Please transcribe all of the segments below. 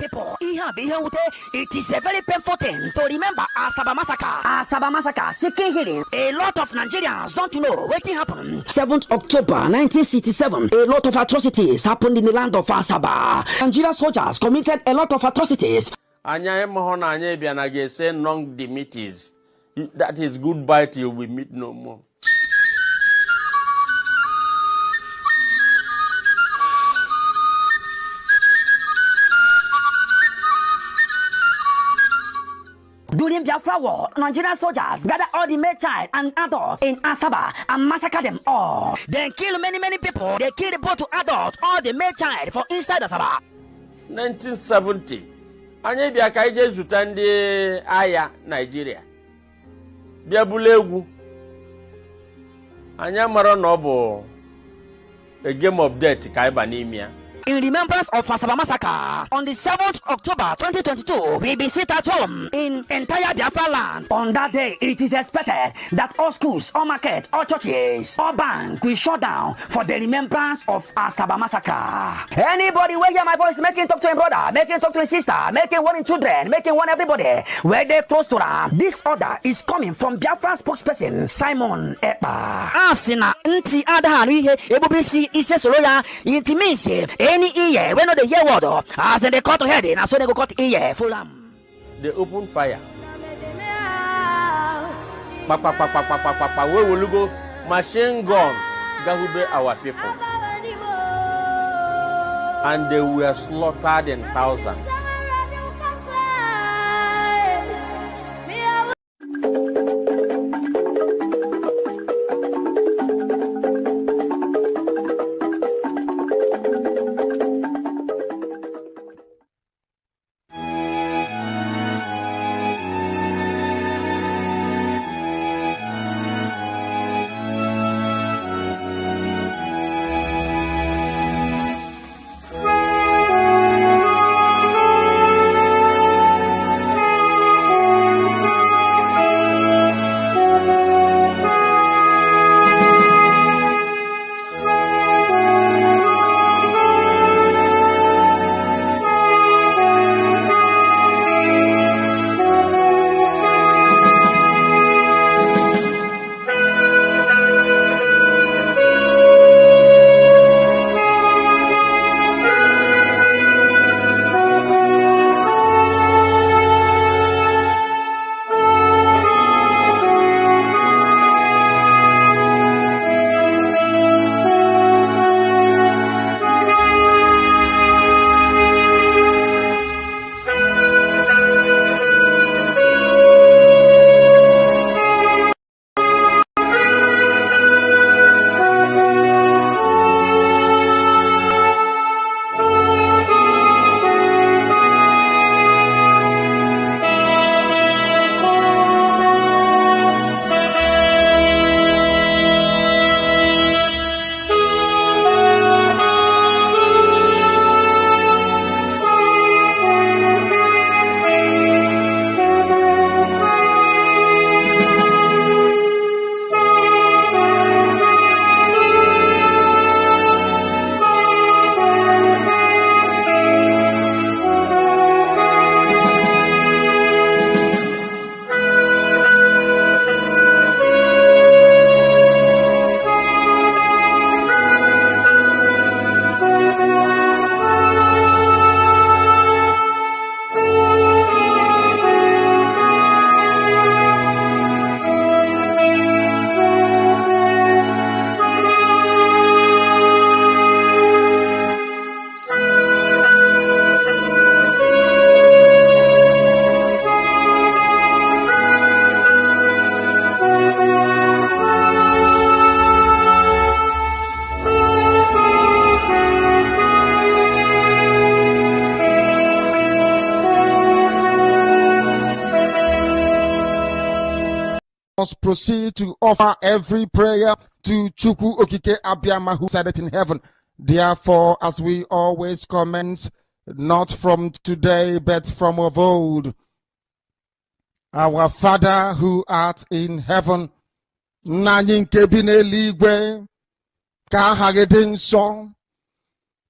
people, it is a very painful thing to remember Asaba massacre. Asaba massacre, seeking healing. A lot of Nigerians don't know what happened. 7th October 1967, a lot of atrocities happened in the land of Asaba. Nigerian soldiers committed a lot of atrocities. Anya mohona anya bianage say long the meetings. That is goodbye till we meet no more. During Biafra war, Nigerian soldiers gathered all the male child and adults in Asaba and massacred them all. They killed many people. They killed both to adults, all the male child for inside Asaba. 1970. Anya bia ka ije zuta ndi aya Nigeria. Bia bulegwu. Anya mara na obo a game of death ka iba n'ime. In remembrance of Asaba massacre, on the 7th October 2022, we be sit at home in entire Biafra land. On that day, it is expected that all schools, all markets, all churches, all banks will shut down for the remembrance of Asaba massacre. Anybody where hear my voice, making talk to him brother, making talk to his sister, making one in children, making one everybody, where they close to them. This order is coming from Biafra spokesperson Simon Ekpa. Asina nti adahari he ebubisi ise soloya intiminsi. Any ear, when they hear word, as they cut head in, as they go cut ear, full they open fire. Where will you go? Machine gun, that will be our people. And they were slaughtered in thousands. Proceed to offer every prayer to Chukwu Okike Abiyama who said it in heaven. Therefore, as we always commence, not from today but from of old, our Father who art in heaven, nanyinke bineligwe, ka aha gị dị nsọ,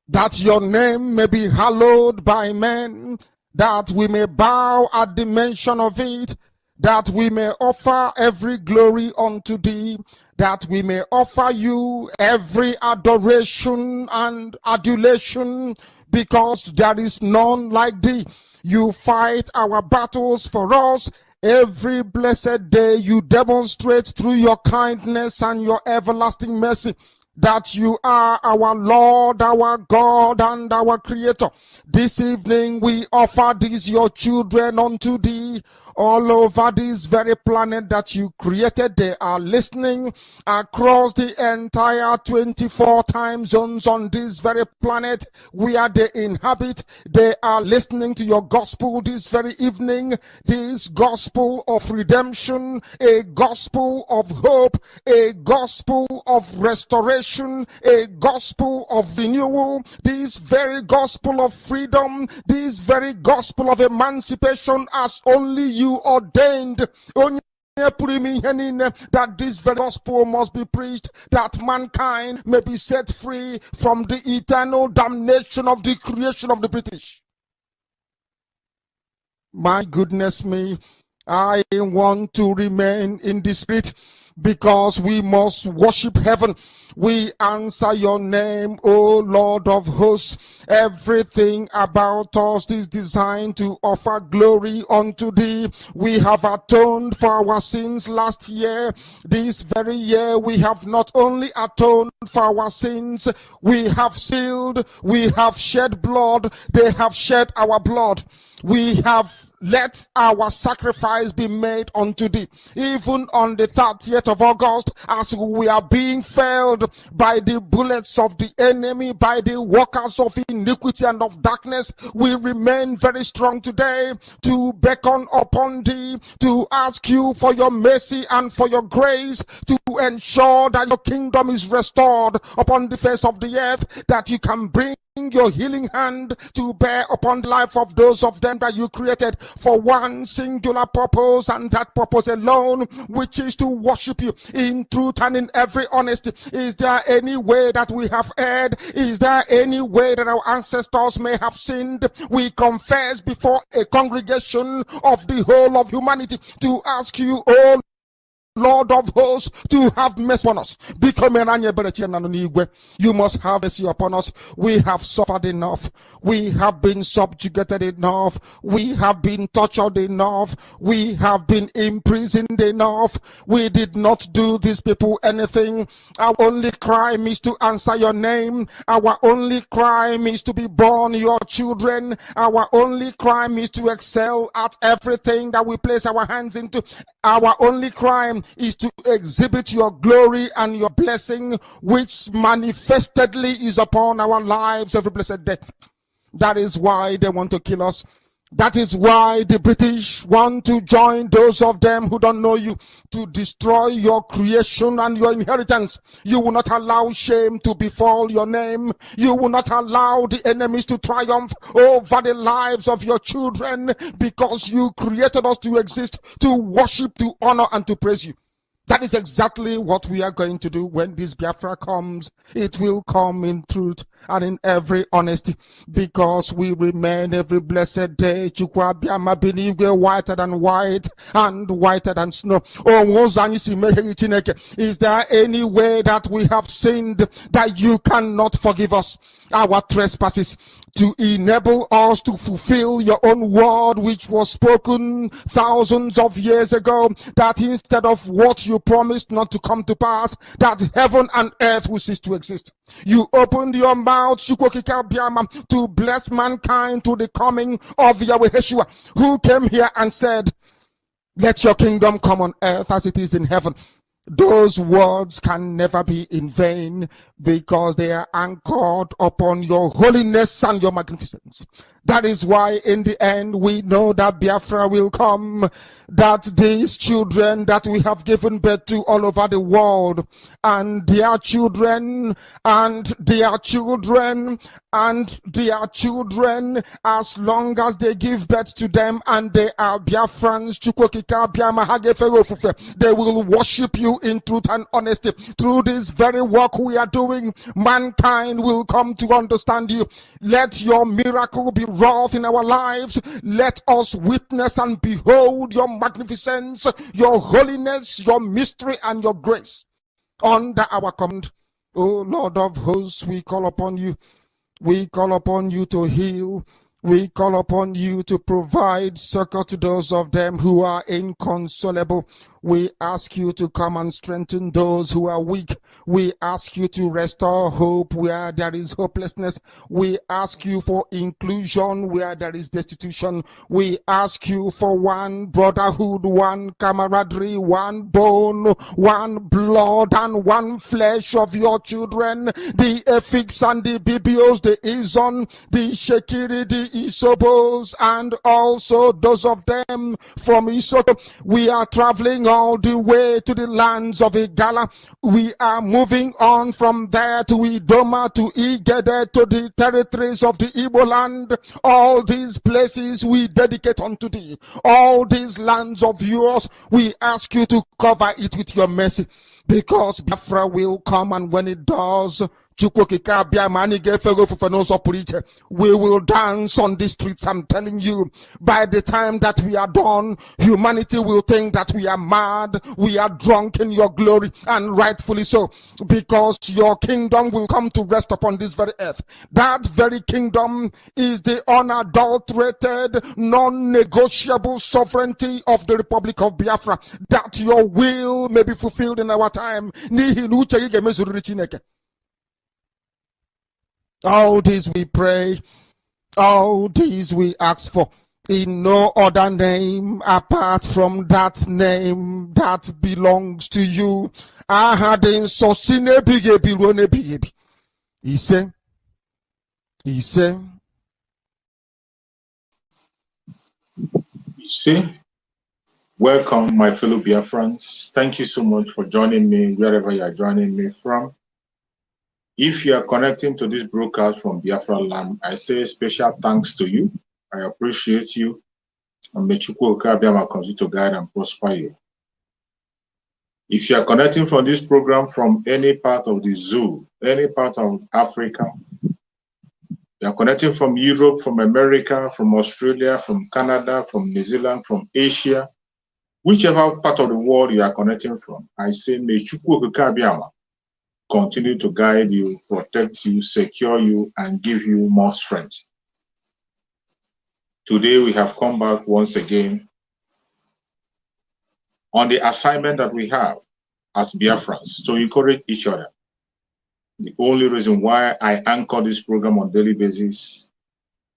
that your name may be hallowed by men, that we may bow at the mention of it, that we may offer every glory unto thee, that we may offer you every adoration and adulation, because there is none like thee. You fight our battles for us. Every blessed day you demonstrate through your kindness and your everlasting mercy that you are our Lord, our God, and our Creator. This evening we offer these your children unto thee. All over this very planet that you created, they are listening across the entire 24 time zones on this very planet where they inhabit. They are listening to your gospel this very evening, this gospel of redemption, a gospel of hope, a gospel of restoration, a gospel of renewal, this very gospel of freedom, this very gospel of emancipation as only you ordained. That this very gospel must be preached, that mankind may be set free from the eternal damnation of the creation of the British. My goodness me, I want to remain in the spirit, because we must worship heaven. We answer your name, O Lord of hosts. Everything about us is designed to offer glory unto thee. We have atoned for our sins last year. This very year we have not only atoned for our sins, we have sealed, we have shed blood, they have shed our blood. We have let our sacrifice be made unto thee. Even on the 30th of August, as we are being felled by the bullets of the enemy, by the workers of iniquity and of darkness, we remain very strong today to beckon upon thee, to ask you for your mercy and for your grace, to ensure that your kingdom is restored upon the face of the earth, that you can bring your healing hand to bear upon the life of those of them that you created for one singular purpose, and that purpose alone, which is to worship you in truth and in every honesty. Is there any way that we have erred? Is there any way that our ancestors may have sinned? We confess before a congregation of the whole of humanity to ask you, oh Lord of hosts, to have mercy upon us. You must have mercy upon us. We have suffered enough. We have been subjugated enough. We have been tortured enough. We have been imprisoned enough. We did not do these people anything. Our only crime is to answer your name. Our only crime is to be born your children. Our only crime is to excel at everything that we place our hands into. Our only crime is to exhibit your glory and your blessing, which manifestedly is upon our lives every blessed day. That is why they want to kill us. That is why the British want to join those of them who don't know you to destroy your creation and your inheritance. You will not allow shame to befall your name. You will not allow the enemies to triumph over the lives of your children, because you created us to exist, to worship, to honor, and to praise you. That is exactly what we are going to do when this Biafra comes. It will come in truth and in every honesty, because we remain every blessed day whiter than white and whiter than snow. Is there any way that we have sinned that you cannot forgive us our trespasses, to enable us to fulfill your own word, which was spoken thousands of years ago, that instead of what you promised not to come to pass, that heaven and earth will cease to exist? You opened your mouth to bless mankind to the coming of Yahweh Yeshua, who came here and said, let your kingdom come on earth as it is in heaven. Those words can never be in vain, because they are anchored upon your holiness and your magnificence. That is why in the end we know that Biafra will come, that these children that we have given birth to all over the world, and their children, and their children, and their children, as long as they give birth to them and they are Biafrans, they will worship you in truth and honesty. Through this very work we are doing, mankind will come to understand you. Let your miracle be wrought in our lives. Let us witness and behold your magnificence, your holiness, your mystery, and your grace under our command. O Lord of hosts, we call upon you. We call upon you to heal. We call upon you to provide succor to those of them who are inconsolable. We ask you to come and strengthen those who are weak. We ask you to restore hope where there is hopelessness. We ask you for inclusion where there is destitution. We ask you for one brotherhood, one camaraderie, one bone, one blood, and one flesh of your children. The Efiks and the Bibios, the Izon, the Shekiri, the Isobos, and also those of them from Isoto. We are traveling all the way to the lands of Igala. We are moving on from there to Idoma, to Igede, to the territories of the Igbo land. All these places we dedicate unto thee. All these lands of yours, we ask you to cover it with your mercy, because Biafra will come, and when it does, we will dance on the streets. I'm telling you, by the time that we are done, humanity will think that we are mad, we are drunk in your glory, and rightfully so, because your kingdom will come to rest upon this very earth. That very kingdom is the unadulterated, non-negotiable sovereignty of the Republic of Biafra, that your will may be fulfilled in our time. All this we pray, all these we ask for, in no other name apart from that name that belongs to you. He said, welcome, my fellow Biafrans. Thank you so much for joining me wherever you are joining me from. If you are connecting to this broadcast from Biafra land, I say special thanks to you. I appreciate you. And may Chukwu Okabiama continue to guide and prosper you. If you are connecting from this program from any part of the zoo, any part of Africa, you are connecting from Europe, from America, from Australia, from Canada, from New Zealand, from Asia, whichever part of the world you are connecting from, I say may Chukwu Okabiama continue to guide you, protect you, secure you, and give you more strength. Today we have come back once again on the assignment that we have as Biafrans to encourage each other. The only reason why I anchor this program on a daily basis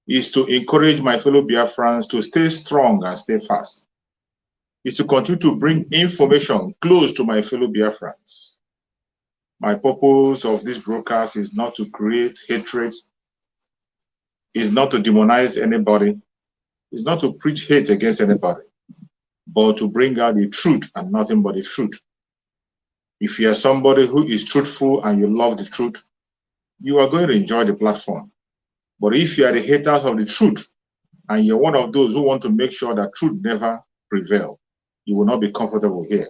is to encourage my fellow Biafrans to stay strong and stay fast. Is to continue to bring information close to my fellow Biafrans. My purpose of this broadcast is not to create hatred, is not to demonize anybody, is not to preach hate against anybody, but to bring out the truth and nothing but the truth. If you are somebody who is truthful and you love the truth, you are going to enjoy the platform. But if you are the haters of the truth and you're one of those who want to make sure that truth never prevails, you will not be comfortable here.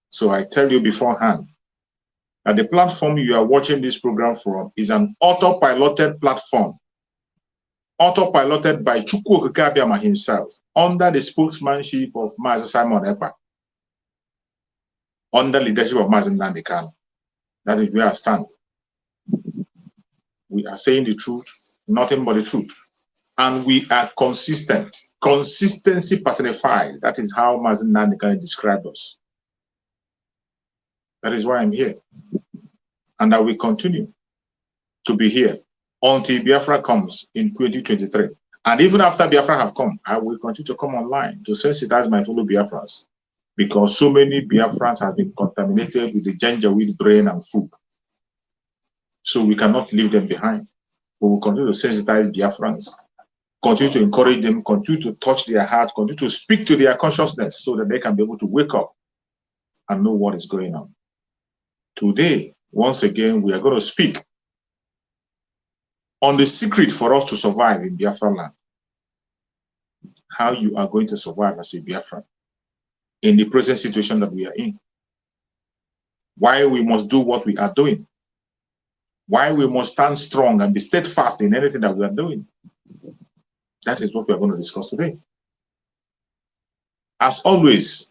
So I tell you beforehand, that the platform you are watching this program from is an autopiloted platform, autopiloted by Chukwu Okabiama himself, under the spokesmanship of Master Simon Ekpa, under leadership of Master Nnamdi Kanu. That is where I stand. We are saying the truth, nothing but the truth. And we are consistent. Consistency personified. That is how Master Nnamdi Kanu described us. That is why I'm here. And I will continue to be here until Biafra comes in 2023. And even after Biafra have come, I will continue to come online to sensitize my fellow Biafrans, because so many Biafrans have been contaminated with the ginger-weed brain and food. So we cannot leave them behind. We will continue to sensitize Biafrans, continue to encourage them, continue to touch their heart, continue to speak to their consciousness so that they can be able to wake up and know what is going on. Today, once again, we are going to speak on the secret for us to survive in Biafra land. How you are going to survive as a Biafran in the present situation that we are in. Why we must do what we are doing. Why we must stand strong and be steadfast in anything that we are doing. That is what we are going to discuss today. As always,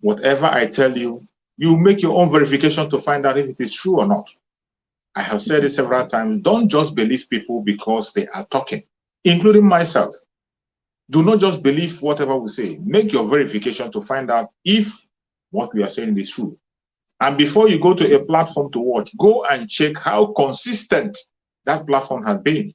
whatever I tell you, you make your own verification to find out if it is true or not. I have said it several times. Don't just believe people because they are talking, including myself. Do not just believe whatever we say. Make your verification to find out if what we are saying is true. And before you go to a platform to watch, go and check how consistent that platform has been.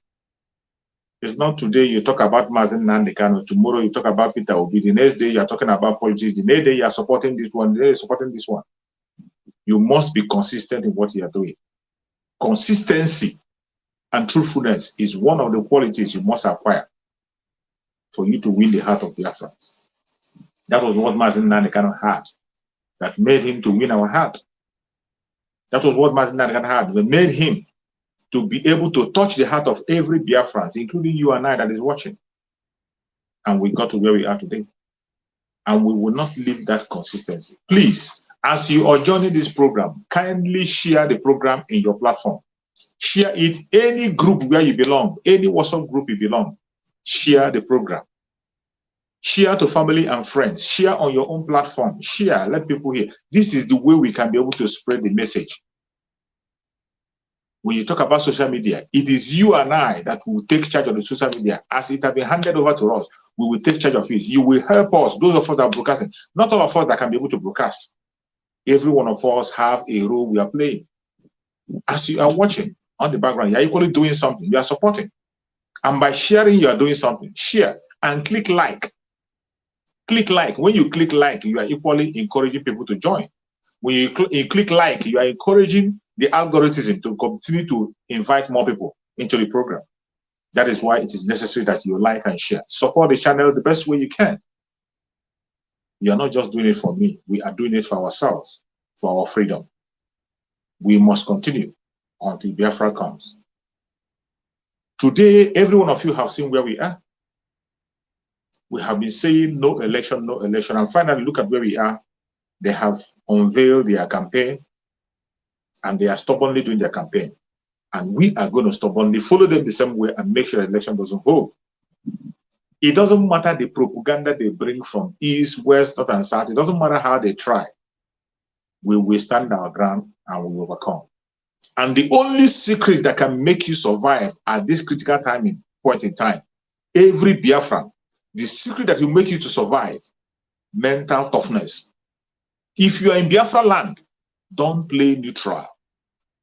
It's not today you talk about Mazen Nandekano, tomorrow you talk about Peter Obi, the next day you are talking about politics, the next day you are supporting this one, the next day you are supporting this one. You must be consistent in what you are doing. Consistency and truthfulness is one of the qualities you must acquire for you to win the heart of Biafra. That was what Mazen Nandekano had that made him to win our heart. That was what Mazen Nandekano had that made him to be able to touch the heart of every Biafran, including you and I that is watching. And we got to where we are today. And we will not leave that consistency. Please, as you are joining this program, kindly share the program in your platform. Share it, any group where you belong, any WhatsApp group you belong, share the program. Share to family and friends. Share on your own platform. Share, let people hear. This is the way we can be able to spread the message. When you talk about social media, it is you and I that will take charge of the social media. As it has been handed over to us, we will take charge of it. You will help us, those of us that are broadcasting. Not all of us that can be able to broadcast. Every one of us have a role we are playing. As you are watching on the background, you are equally doing something. You are supporting. And by sharing, you are doing something. Share and click like. Click like. When you click like, you are equally encouraging people to join. When you click like, you are encouraging the algorithm to continue to invite more people into the program. That is why it is necessary that you like and share. Support the channel the best way you can. You are not just doing it for me. We are doing it for ourselves, for our freedom. We must continue until Biafra comes. Today, every one of you have seen where we are. We have been saying no election, no election. And finally, look at where we are. They have unveiled their campaign. And they are stubbornly doing their campaign. And we are going to stubbornly follow them the same way and make sure the election doesn't hold. It doesn't matter the propaganda they bring from east, west, north, and south. It doesn't matter how they try. We will stand our ground and we will overcome. And the only secret that can make you survive at this critical point in time, every Biafran, the secret that will make you to survive, mental toughness. If you are in Biafra land, don't play neutral.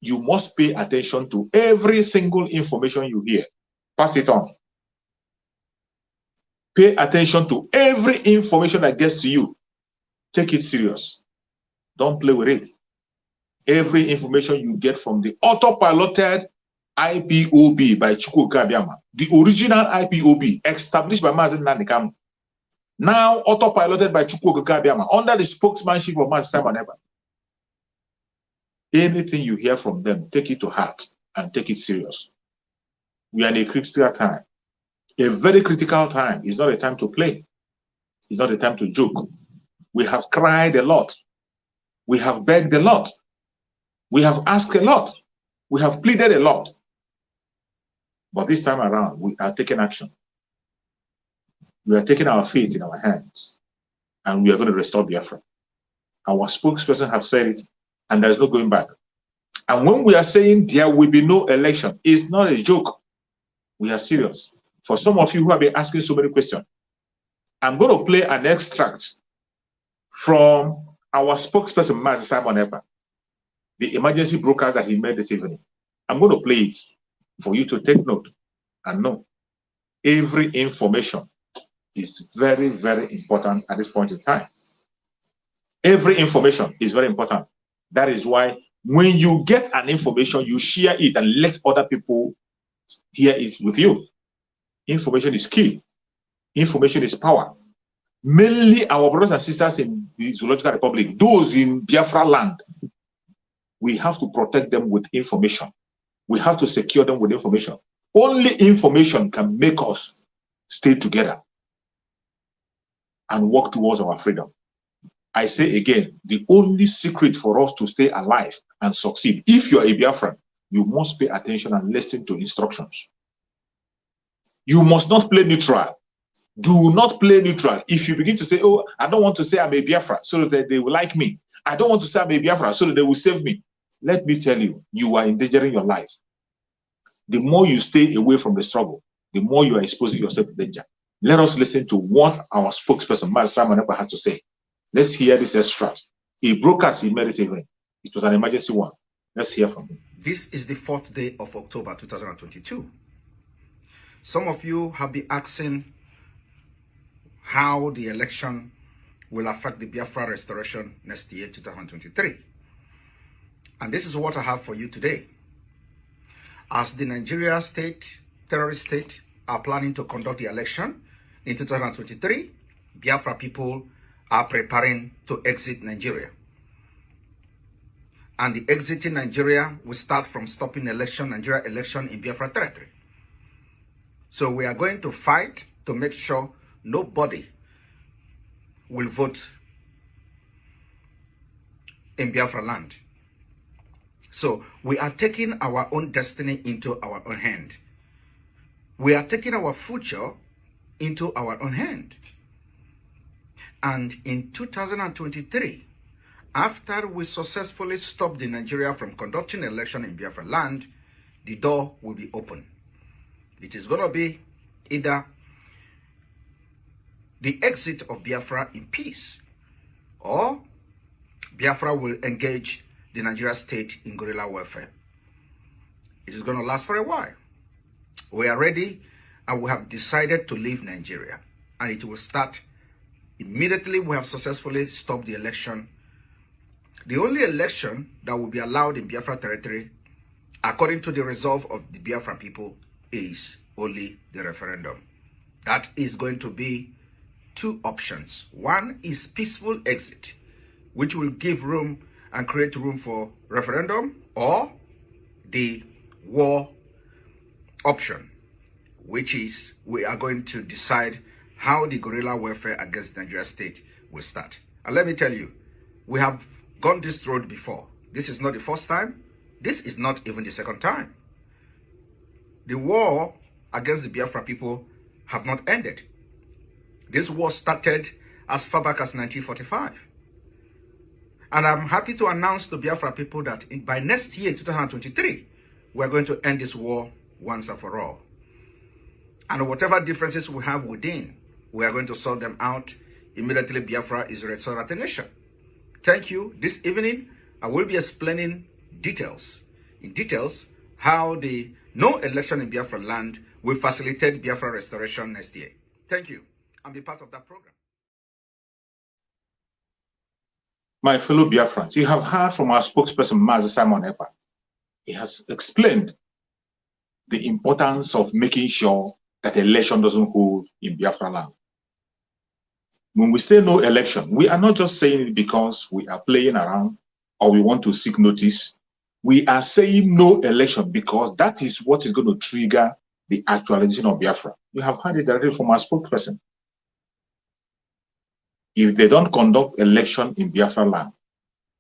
You must pay attention to every single information you hear. Pass it on. Pay attention to every information that gets to you. Take it serious. Don't play with it. Every information you get from the autopiloted IPOB by Chukwuka Abiyama, the original IPOB established by Mazen Nandekano, now autopiloted by Chukwuka Abiyama under the spokesmanship of Mazen Simon Ekpa. Anything you hear from them, take it to heart and take it serious. We are in a critical time. A very critical time. It's not a time to play. It's not a time to joke. We have cried a lot. We have begged a lot. We have asked a lot. We have pleaded a lot. But this time around, we are taking action. We are taking our fate in our hands. And we are going to restore Biafra. Our spokesperson have said it. And there's no going back. And when we are saying there will be no election, it's not a joke. We are serious. For some of you who have been asking so many questions, I'm going to play an extract from our spokesperson, Master Simon Ekpa, the emergency broadcast that he made this evening. I'm going to play it for you to take note and know. Every information is very, very important at this point in time. Every information is very important. That is why when you get an information, you share it and let other people hear it with you. Information is key. Information is power. Mainly our brothers and sisters in the Zoological Republic, those in Biafra land, we have to protect them with information. We have to secure them with information. Only information can make us stay together and work towards our freedom. I say again, the only secret for us to stay alive and succeed, if you're a Biafran, you must pay attention and listen to instructions. You must not play neutral. Do not play neutral. If you begin to say, oh, I don't want to say I'm a Biafra so that they will like me. I don't want to say I'm a Biafra so that they will save me. Let me tell you, you are endangering your life. The more you stay away from the struggle, the more you are exposing yourself to danger. Let us listen to what our spokesperson, Simon, has to say. Let's hear this extract. He broadcast immediately. It was an emergency one. Let's hear from him. This is the 4th day of October 2022. Some of you have been asking how the election will affect the Biafra restoration next year, 2023. And this is what I have for you today. As the Nigeria state, terrorist state, are planning to conduct the election in 2023, Biafra people are preparing to exit Nigeria. And the exiting Nigeria will start from stopping Nigeria election in Biafra territory. So we are going to fight to make sure nobody will vote in Biafra land. So we are taking our own destiny into our own hand. We are taking our future into our own hand. And in 2023, after we successfully stop the Nigeria from conducting election in Biafra land, the door will be open. It is going to be either the exit of Biafra in peace, or Biafra will engage the Nigeria state in guerrilla warfare. It is going to last for a while. We are ready and we have decided to leave Nigeria, and it will start immediately we have successfully stopped the election. The only election that will be allowed in Biafra territory, according to the resolve of the Biafra people, is only the referendum. That is going to be two options. One is peaceful exit, which will give room and create room for referendum, or the war option, which is we are going to decide how the guerrilla warfare against Nigeria state will start. And let me tell you, we have gone this road before. This is not the first time. This is not even the second time. The war against the Biafra people have not ended. This war started as far back as 1945. And I'm happy to announce to Biafra people that by next year, 2023, we're going to end this war once and for all. And whatever differences we have within, we are going to sort them out. Immediately, Biafra is restored as a nation. Thank you. This evening, I will be explaining in details, how the no election in Biafra land will facilitate Biafra restoration next year. Thank you, and be part of that program. My fellow Biafrans, you have heard from our spokesperson, Master Simon Ekpa. He has explained the importance of making sure that election doesn't hold in Biafra land. When we say no election, we are not just saying it because we are playing around or we want to seek notice. We are saying no election because that is what is going to trigger the actualization of Biafra. You have heard it directly from our spokesperson. If they don't conduct election in Biafra land,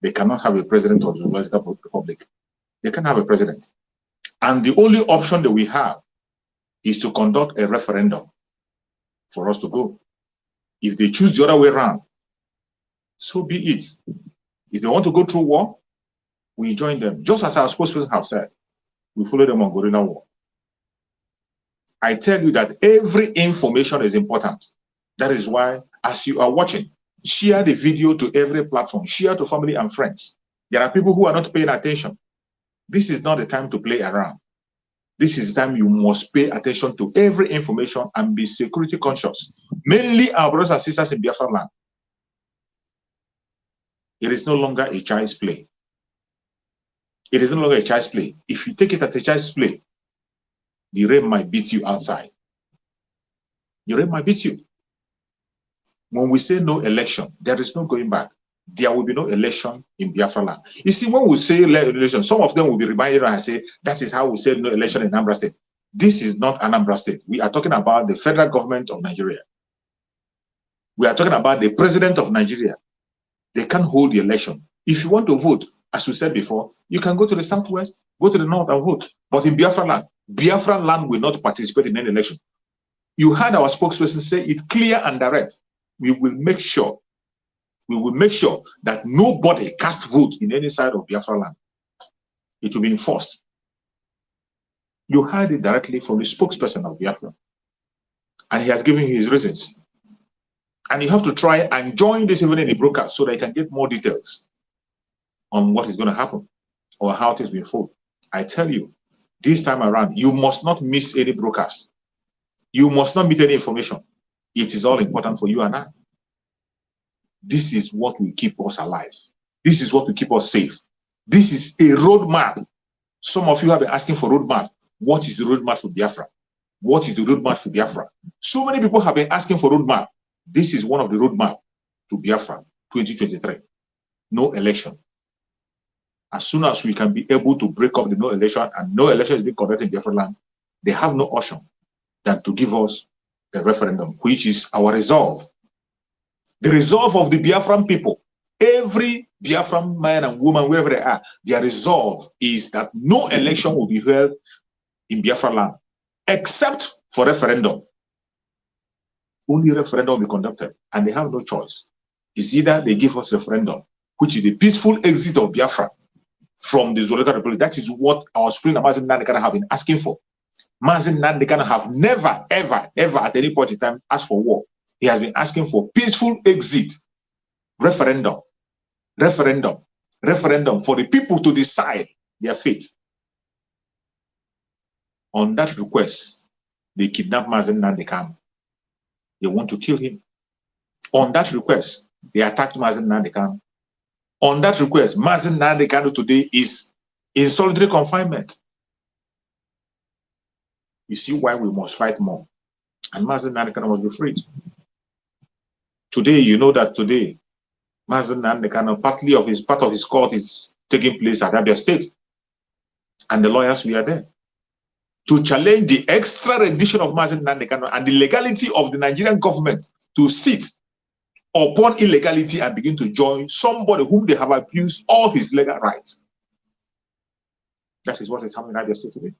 they cannot have a president of the Zoological Republic. They can have a president. And the only option that we have is to conduct a referendum for us to go. If they choose the other way around, so be it. If they want to go through war, we join them. Just as our spokesperson have said, we follow them on guerrilla war. I tell you that every information is important. That is why, as you are watching, share the video to every platform, share to family and friends. There are people who are not paying attention. This is not the time to play around. This is the time you must pay attention to every information and be security conscious. Mainly our brothers and sisters in Biafra land. It is no longer a child's play. It is no longer a child's play. If you take it as a child's play, the rain might beat you outside. Your might beat you. When we say no election, there is no going back. There will be no election in Biafra land. You see, when we say election, some of them will be reminded and say, that is how we said no election in Anambra State. This is not Anambra State. We are talking about the federal government of Nigeria. We are talking about the president of Nigeria. They can't hold the election. If you want to vote, as we said before, you can go to the southwest, go to the north and vote. But in Biafra land will not participate in any election. You heard our spokesperson say it clear and direct. We will make sure that nobody cast vote in any side of Biafra land. It will be enforced. You heard it directly from the spokesperson of Biafra. And he has given his reasons. And you have to try and join this evening in the broadcast so that you can get more details on what is going to happen or how it is being followed. I tell you, this time around, you must not miss any broadcast. You must not miss any information. It is all important for you and I. This is what will keep us alive. This is what will keep us safe. This is a roadmap. Some of you have been asking for roadmap. What is the roadmap for Biafra? What is the roadmap for Biafra? So many people have been asking for roadmap. This is one of the roadmap to Biafra 2023. No election. As soon as we can be able to break up the no election and no election is being conducted in Biafra land, they have no option than to give us a referendum, which is our resolve. The resolve of the Biafran people, every Biafran man and woman, wherever they are, their resolve is that no election will be held in Biafra land, except for referendum. Only referendum will be conducted, and they have no choice. It's either they give us referendum, which is the peaceful exit of Biafra from the Zoological Republic. That is what our Supreme Mazen Nandekana have been asking for. Mazen Nandekana have never, ever, ever at any point in time asked for war. He has been asking for peaceful exit, referendum, referendum, referendum for the people to decide their fate. On that request, they kidnapped Mazen Nandekana. They want to kill him. On that request, they attacked Mazen Nandekana. On that request, Mazen Nandekana today is in solitary confinement. You see why we must fight more. And Mazen Nandekana must be freed. Today, you know that today, Mazen Nandekana, part of his court is taking place at Abia State. And the lawyers were there to challenge the extradition of Mazen Nandekana and the legality of the Nigerian government to sit upon illegality and begin to join somebody whom they have abused all his legal rights. That is what is happening in Abia State today.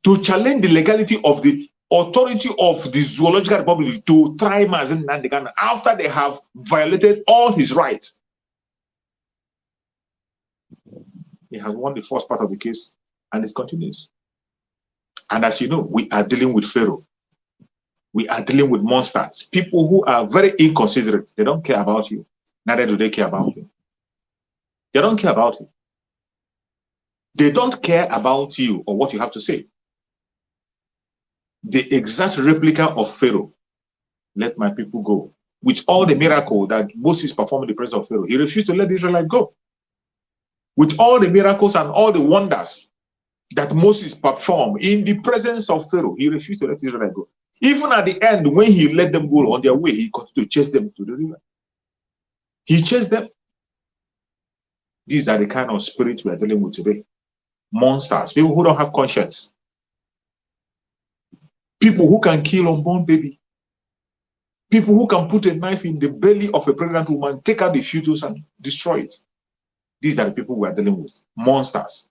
To challenge the legality of the authority of the Zoological Republic to try Mazen Nandekana after they have violated all his rights. He has won the first part of the case and it continues. And as you know, we are dealing with Pharaoh. We are dealing with monsters, people who are very inconsiderate. They don't care about you. Neither do they care about you. They don't care about you. They don't care about you or what you have to say. The exact replica of Pharaoh, let my people go. With all the miracle that Moses performed in the presence of Pharaoh, he refused to let the Israelites go. With all the miracles and all the wonders that Moses performed in the presence of Pharaoh, he refused to let the Israelites go. Even at the end, when he let them go on their way, he continued to chase them to the river. He chased them. These are the kind of spirits we are dealing with today. Monsters, people who don't have conscience. People who can kill unborn baby. People who can put a knife in the belly of a pregnant woman, take out the fetus and destroy it. These are the people we are dealing with. Monsters.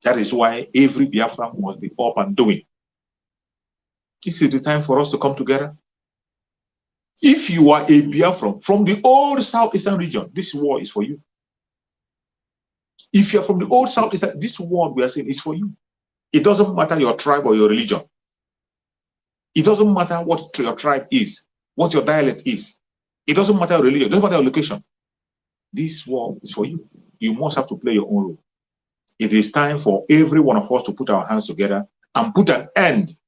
That is why every Biafran must be up and doing. This is the time for us to come together. If you are a Biafran from the old Southeastern region, this war is for you. If you're from the old Southeastern, this war we are saying is for you. It doesn't matter your tribe or your religion. It doesn't matter what your tribe is, what your dialect is. It doesn't matter your religion, it doesn't matter your location. This war is for you. You must have to play your own role. It is time for every one of us to put our hands together and put an end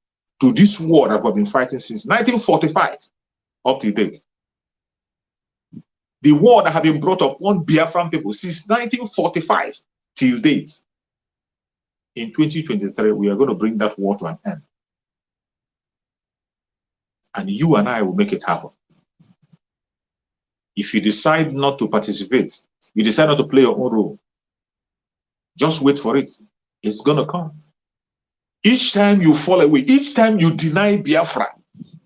to this war that we've been fighting since 1945 up to date. The war that have been brought upon Biafran people since 1945 till date. In 2023, we are going to bring that war to an end. and you and I will make it happen. If you decide not to participate, you decide not to play your own role, just wait for it. It's going to come. Each time you fall away, each time you deny Biafra,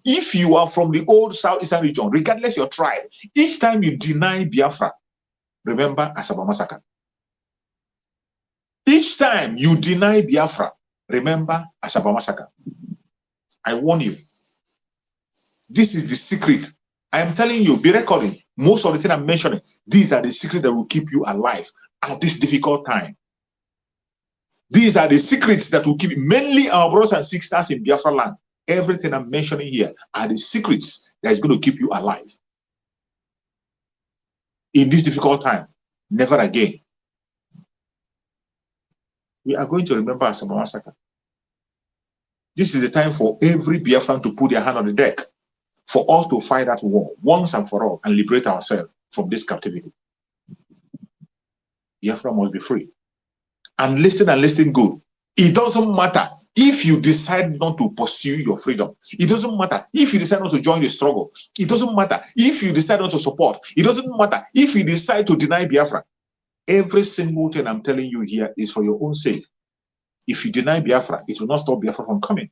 if you are from the old Southeastern region, regardless your tribe, each time you deny Biafra, remember Asaba massacre. Each time you deny Biafra, remember Asaba massacre. I warn you. This is the secret. I am telling you, be recording. Most of the things I'm mentioning, these are the secrets that will keep you alive at this difficult time. These are the secrets that will keep mainly our brothers and sisters in Biafra land. Everything I'm mentioning here are the secrets that is going to keep you alive. In this difficult time, never again. We are going to remember Asaba massacre. This is the time for every Biafran to put their hand on the deck, for us to fight that war once and for all and liberate ourselves from this captivity. Biafra must be free. And listen good. It doesn't matter if you decide not to pursue your freedom. It doesn't matter if you decide not to join the struggle. It doesn't matter if you decide not to support. It doesn't matter if you decide to deny Biafra. Every single thing I'm telling you here is for your own sake. If you deny Biafra, it will not stop Biafra from coming.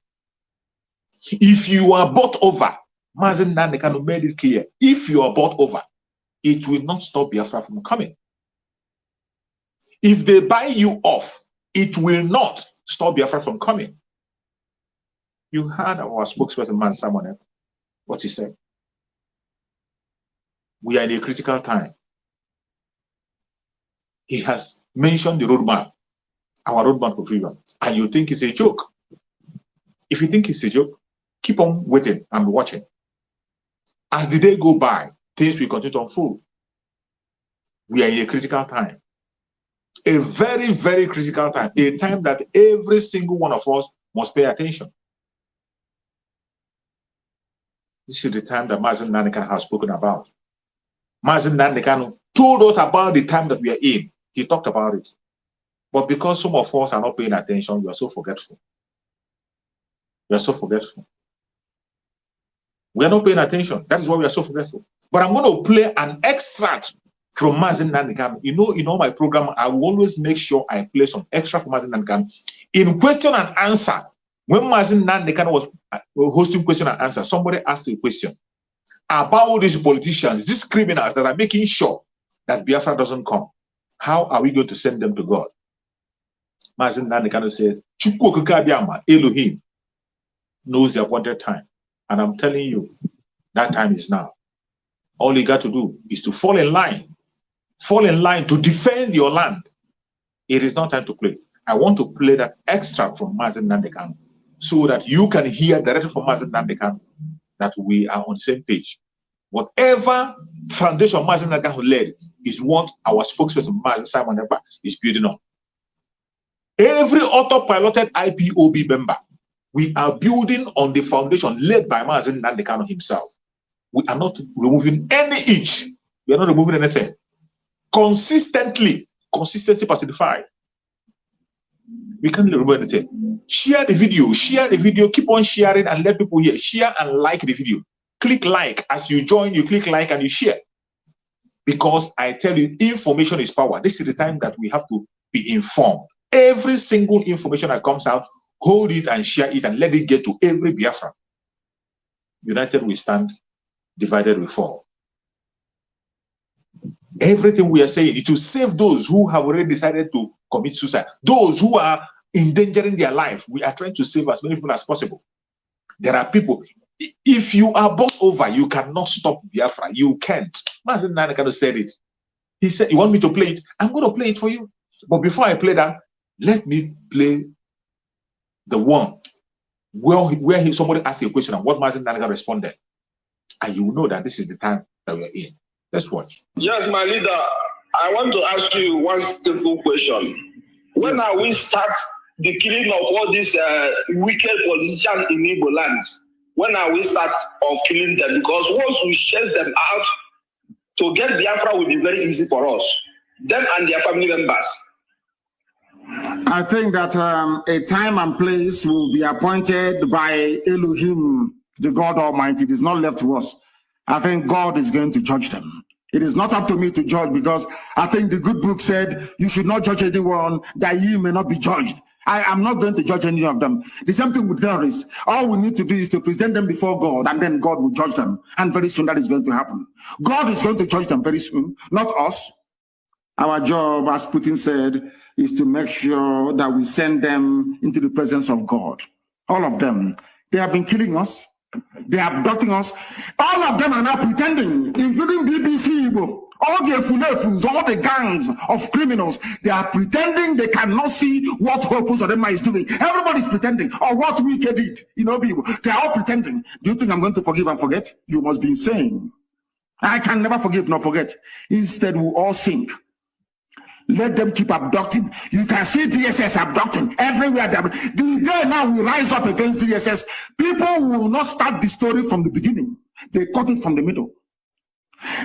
If you are bought over, Mazen Nandekano made it clear, if you are bought over, it will not stop Biafra from coming. If they buy you off, it will not stop Biafra from coming. You heard our spokesperson, man, someone, what he said. We are in a critical time. He has mentioned the roadmap, our roadmap for freedom, and you think it's a joke. If you think it's a joke, keep on waiting and watching. As the day go by, things will continue to unfold. We are in a critical time. A very, very critical time. A time that every single one of us must pay attention. This is the time that Mazen Nandekano has spoken about. Mazen Nandekano told us about the time that we are in. He talked about it. But because some of us are not paying attention, we are so forgetful. We are so forgetful. We are not paying attention. That is why we are so forgetful. But I'm going to play an extract from Mazen Nandekano. You know, in all my program, I will always make sure I play some extra from Mazen Nandekano. In question and answer, when Mazen Nandekano was hosting question and answer, somebody asked a question about these politicians, these criminals that are making sure that Biafra doesn't come. How are we going to send them to God? Mazen Nandekano said, Chukwu Okike Abiama, Elohim, knows the appointed time. And I'm telling you, that time is now. All you got to do is to fall in line to defend your land. It is not time to play. I want to play that extract from Mazen Nandekano so that you can hear directly from Mazen Nandekano that we are on the same page. Whatever foundation Mazen Nandekano led is what our spokesperson Mazen Simon Ekpa is building on. Every autopiloted IPOB member, we are building on the foundation led by Mazen Nandekano himself. We are not removing any inch. We are not removing anything. Consistency personified. We can't remove anything. Share the video, keep on sharing and let people hear. Share and like the video. Click like. As you join, you click like and you share. Because I tell you, information is power. This is the time that we have to be informed. Every single information that comes out, hold it and share it and let it get to every Biafran. United we stand, divided we fall. Everything we are saying is to save those who have already decided to commit suicide. Those who are endangering their life, we are trying to save as many people as possible. There are people, if you are bought over, you cannot stop Biafra. You can't. Mazen Nandekano said it. He said, you want me to play it? I'm going to play it for you. But before I play that, let me play the one where somebody asked a question and what Mazen Nandekano responded. And you will know that this is the time that we are in. Let's watch. Yes, my leader, I want to ask you one simple question. When are we start the killing of all these wicked politicians in Igbo lands? When are we start of killing them? Because once we chase them out, to get Biafra will be very easy for us, them and their family members. I think that a time and place will be appointed by Elohim the God Almighty. It is not left to us. I think God is going to judge them. It is not up to me to judge, because I think the good book said you should not judge anyone that ye may not be judged. I am not going to judge any of them. The same thing with terrorists. All we need to do is to present them before God, and then God will judge them. And very soon that is going to happen. God is going to judge them very soon, not us. Our job, as Putin said, is to make sure that we send them into the presence of God. All of them. They have been killing us. They are abducting us. All of them are now pretending, including BBC Igbo. All the Fulefus, all the gangs of criminals, they are pretending they cannot see what Hopus Odema is doing. Everybody's pretending, or what Wike did. You know, people, they are all pretending. Do you think I'm going to forgive and forget? You must be insane. I can never forgive nor forget. Instead, we'll all sink. Let them keep abducting. You can see DSS abducting everywhere. The day now we rise up against DSS, people will not start the story from the beginning. They cut it from the middle.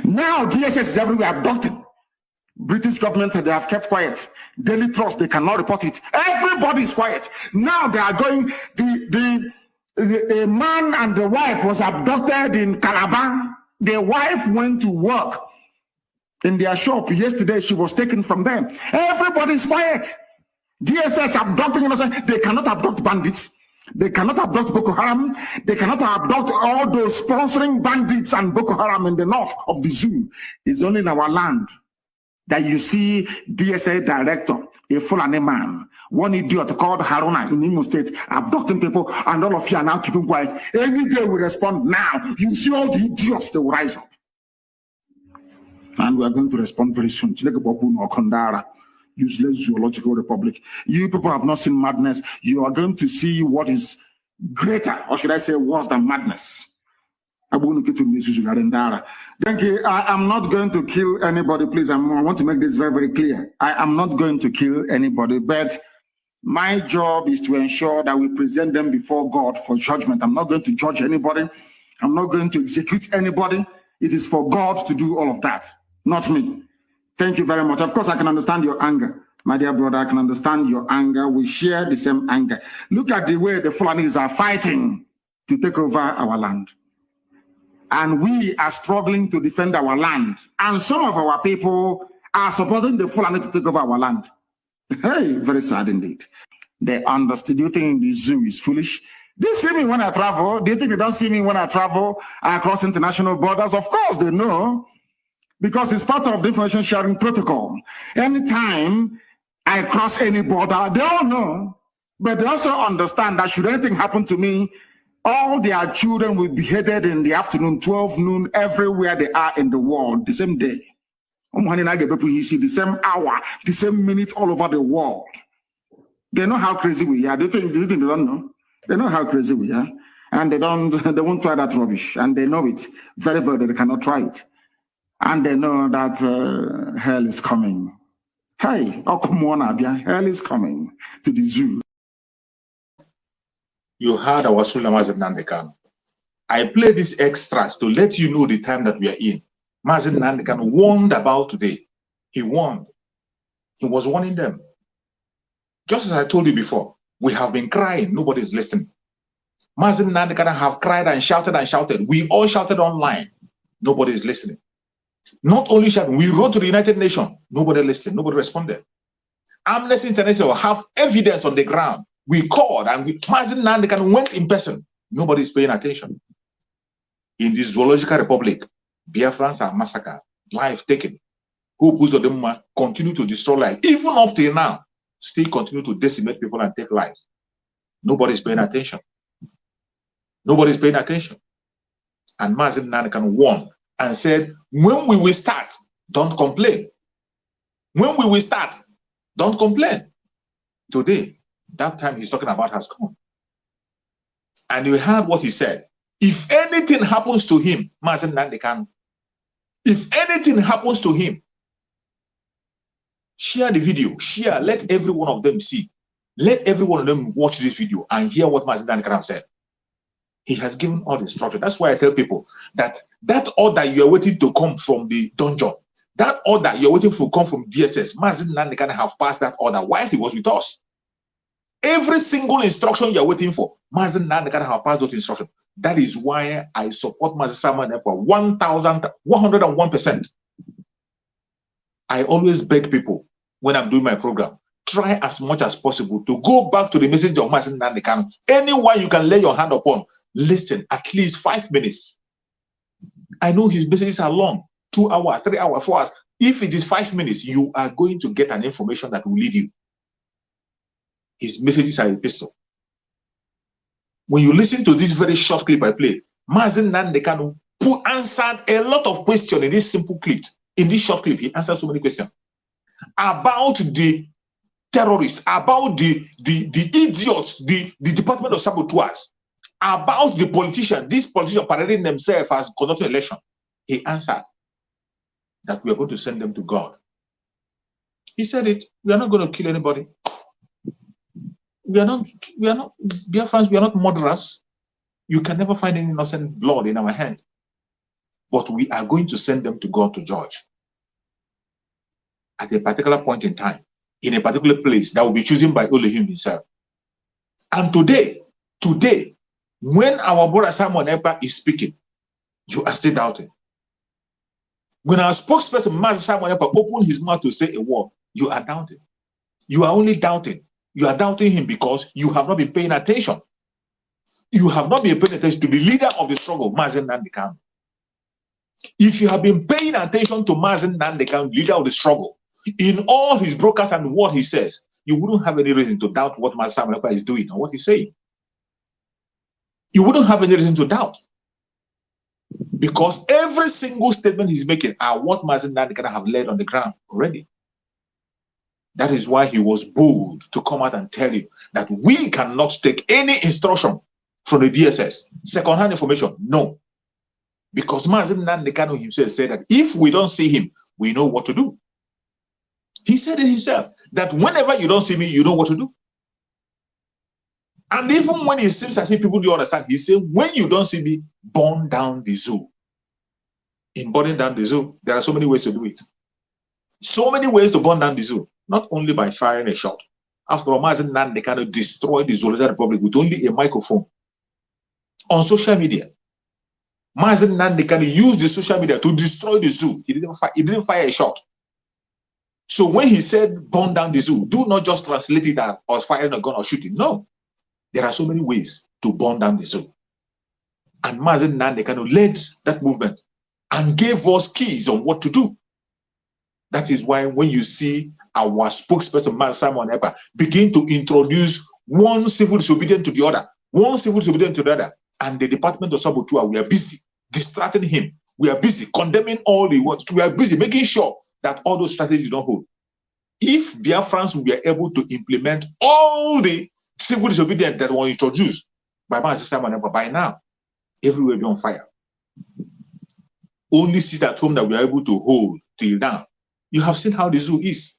Now DSS is everywhere abducting. British government, they have kept quiet. Daily Trust, they cannot report it. Everybody is quiet. Now they are going, the man and the wife was abducted in Calabar. The wife went to work in their shop yesterday. She was taken from them. Everybody is quiet. DSS abducting, they cannot abduct bandits. They cannot abduct Boko Haram. They cannot abduct all those sponsoring bandits and Boko Haram in the north of the zoo. It's only in our land that you see DSA director, a Fulani man, one idiot called Haruna in Imo State, abducting people, and all of you are now keeping quiet. Every day we respond now. You see all the idiots, they will rise up. And we are going to respond very soon. Useless zoological republic. You people have not seen madness. You are going to see what is greater, or should I say worse than madness. Thank you. I am not going to kill anybody, please. I want to make this very, very clear. I am not going to kill anybody, but my job is to ensure that we present them before God for judgment. I'm not going to judge anybody. I'm not going to execute anybody. It is for God to do all of that, not me. Thank you very much. Of course, I can understand your anger. My dear brother, I can understand your anger. We share the same anger. Look at the way the Fulanis are fighting to take over our land. And we are struggling to defend our land. And some of our people are supporting the Fulani to take over our land. Hey, very sad indeed. They understand. Do you think the zoo is foolish? They see me when I travel. Do you think they don't see me when I travel across international borders? Of course they know. Because it's part of the information sharing protocol. Anytime I cross any border, they all know. But they also understand that should anything happen to me, all their children will be beheaded in the afternoon, 12 noon, everywhere they are in the world, the same day. The same hour, the same minute, all over the world. They know how crazy we are. Do you think they don't know? They know how crazy we are. And they won't try that rubbish. And they know it very well. They cannot try it. And they know that hell is coming. Hey, hell is coming to the zoo. You heard our Sula Mazen Nandekan. I play these extras to let you know the time that we are in. Mazen Nandekan warned about today. He warned. He was warning them. Just as I told you before, we have been crying. Nobody is listening. Mazen Nandekan have cried and shouted and shouted. We all shouted online. Nobody is listening. Not only shouting, we wrote to the United Nations. Nobody listened. Nobody responded. Amnesty International have evidence on the ground. We called and Mazen Nandekan went in person. Nobody is paying attention. In the Zoological Republic, Biafrans are massacred, life taken. Hopus of them continue to destroy life. Even up till now, still continue to decimate people and take lives. Nobody is paying attention. Nobody is paying attention. And Mazen Nandekan warned and said, when we will start, don't complain. When we will start, don't complain. Today, that time he's talking about has come. And you heard what he said. If anything happens to him, Mazen Nandekan, if anything happens to him, share the video, share, let every one of them see. Let every one of them watch this video and hear what Mazen Nandekan said. He has given all the instructions. That's why I tell people that that order you are waiting to come from the dungeon, that order you're waiting for come from DSS, Mazen Nandekan have passed that order while he was with us. Every single instruction you're waiting for, Mazen Nandekano have passed those instructions. That is why I support Mazen Samuel Ekpa 1,101%. I always beg people when I'm doing my program, try as much as possible to go back to the message of Mazen Nandekano. Anyone you can lay your hand upon, listen at least 5 minutes. I know his messages are long, 2 hours, 3 hours, 4 hours. If it is 5 minutes, you are going to get an information that will lead you. His messages are a pistol. When you listen to this very short clip I played, Mazen Nandekano answered a lot of questions in this simple clip. In this short clip, he answered so many questions about the terrorists, about the idiots, the Department of Saboteurs, about the politicians, these politicians parading themselves as conducting election. He answered that we are going to send them to God. He said it. We are not going to kill anybody. We are not, dear friends, we are not murderers. You can never find any innocent blood in our hand. But we are going to send them to God to judge. At a particular point in time, in a particular place that will be chosen by Elohim himself. And today, when our brother Simon Ekpa is speaking, you are still doubting. When our spokesperson, Master Simon Ekpa, opened his mouth to say a word, you are doubting. You are only doubting. You are doubting him because you have not been paying attention. You have not been paying attention to the leader of the struggle, Mazen Nandekano. If you have been paying attention to Mazen Nandekano, leader of the struggle, in all his broadcasts and what he says, you wouldn't have any reason to doubt what Master Simon Ekpa is doing or what he's saying. You wouldn't have any reason to doubt. Because every single statement he's making are what Mazen Nandekano have laid on the ground already. That is why he was bold to come out and tell you that we cannot take any instruction from the DSS. Second-hand information, no. Because Mazen Nandekano himself said that if we don't see him, we know what to do. He said it himself, that whenever you don't see me, you know what to do. And even when it seems as if people do understand, he said, when you don't see me, burn down the zoo. In burning down the zoo, there are so many ways to do it. So many ways to burn down the zoo. Not only by firing a shot. After all, Mazen Nandekano destroyed the Zululand Republic with only a microphone. On social media, Mazen Nandekano used the social media to destroy the zoo. He didn't fire a shot. So when he said burn down the zoo, do not just translate it as firing a gun or shooting. No. There are so many ways to burn down the zoo. And Mazen Nandekano led that movement and gave us keys on what to do. That is why when you see our spokesperson, Man Simon Ekpa, begin to introduce one civil disobedience to the other, one civil disobedience to the other, and the Department of Saboteur, we are busy distracting him. We are busy condemning all the words. We are busy making sure that all those strategies don't hold. If Biafrans were able to implement all the civil disobedience that were introduced by Man Simon Ekpa, by now, everywhere will be on fire. Only sit at home that we are able to hold till now. You have seen how the zoo is.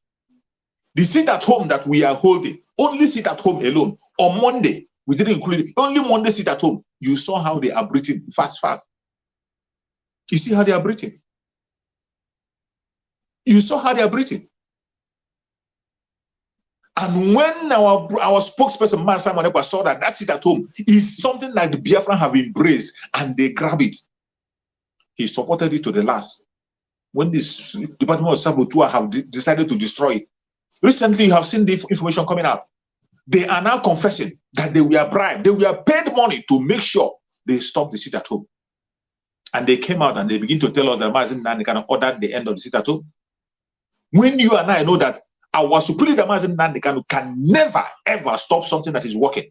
The sit at home that we are holding, only sit at home alone. On Monday, we didn't include it. Only Monday sit at home. You saw how they are breathing fast. You see how they are breathing. You saw how they are breathing. And when our spokesperson, Man Simon Ekpa, saw that sit at home is something like the Biafra have embraced and they grab it, he supported it to the last. When this Department of Saboteur have decided to destroy it. Recently, you have seen the information coming out. They are now confessing that they were bribed. They were paid money to make sure they stop the sit at home. And they came out and they begin to tell us that Mazen Nandekano ordered the end of the sit at home. When you and I know that our supreme leader Mazen Nandekano can never ever stop something that is working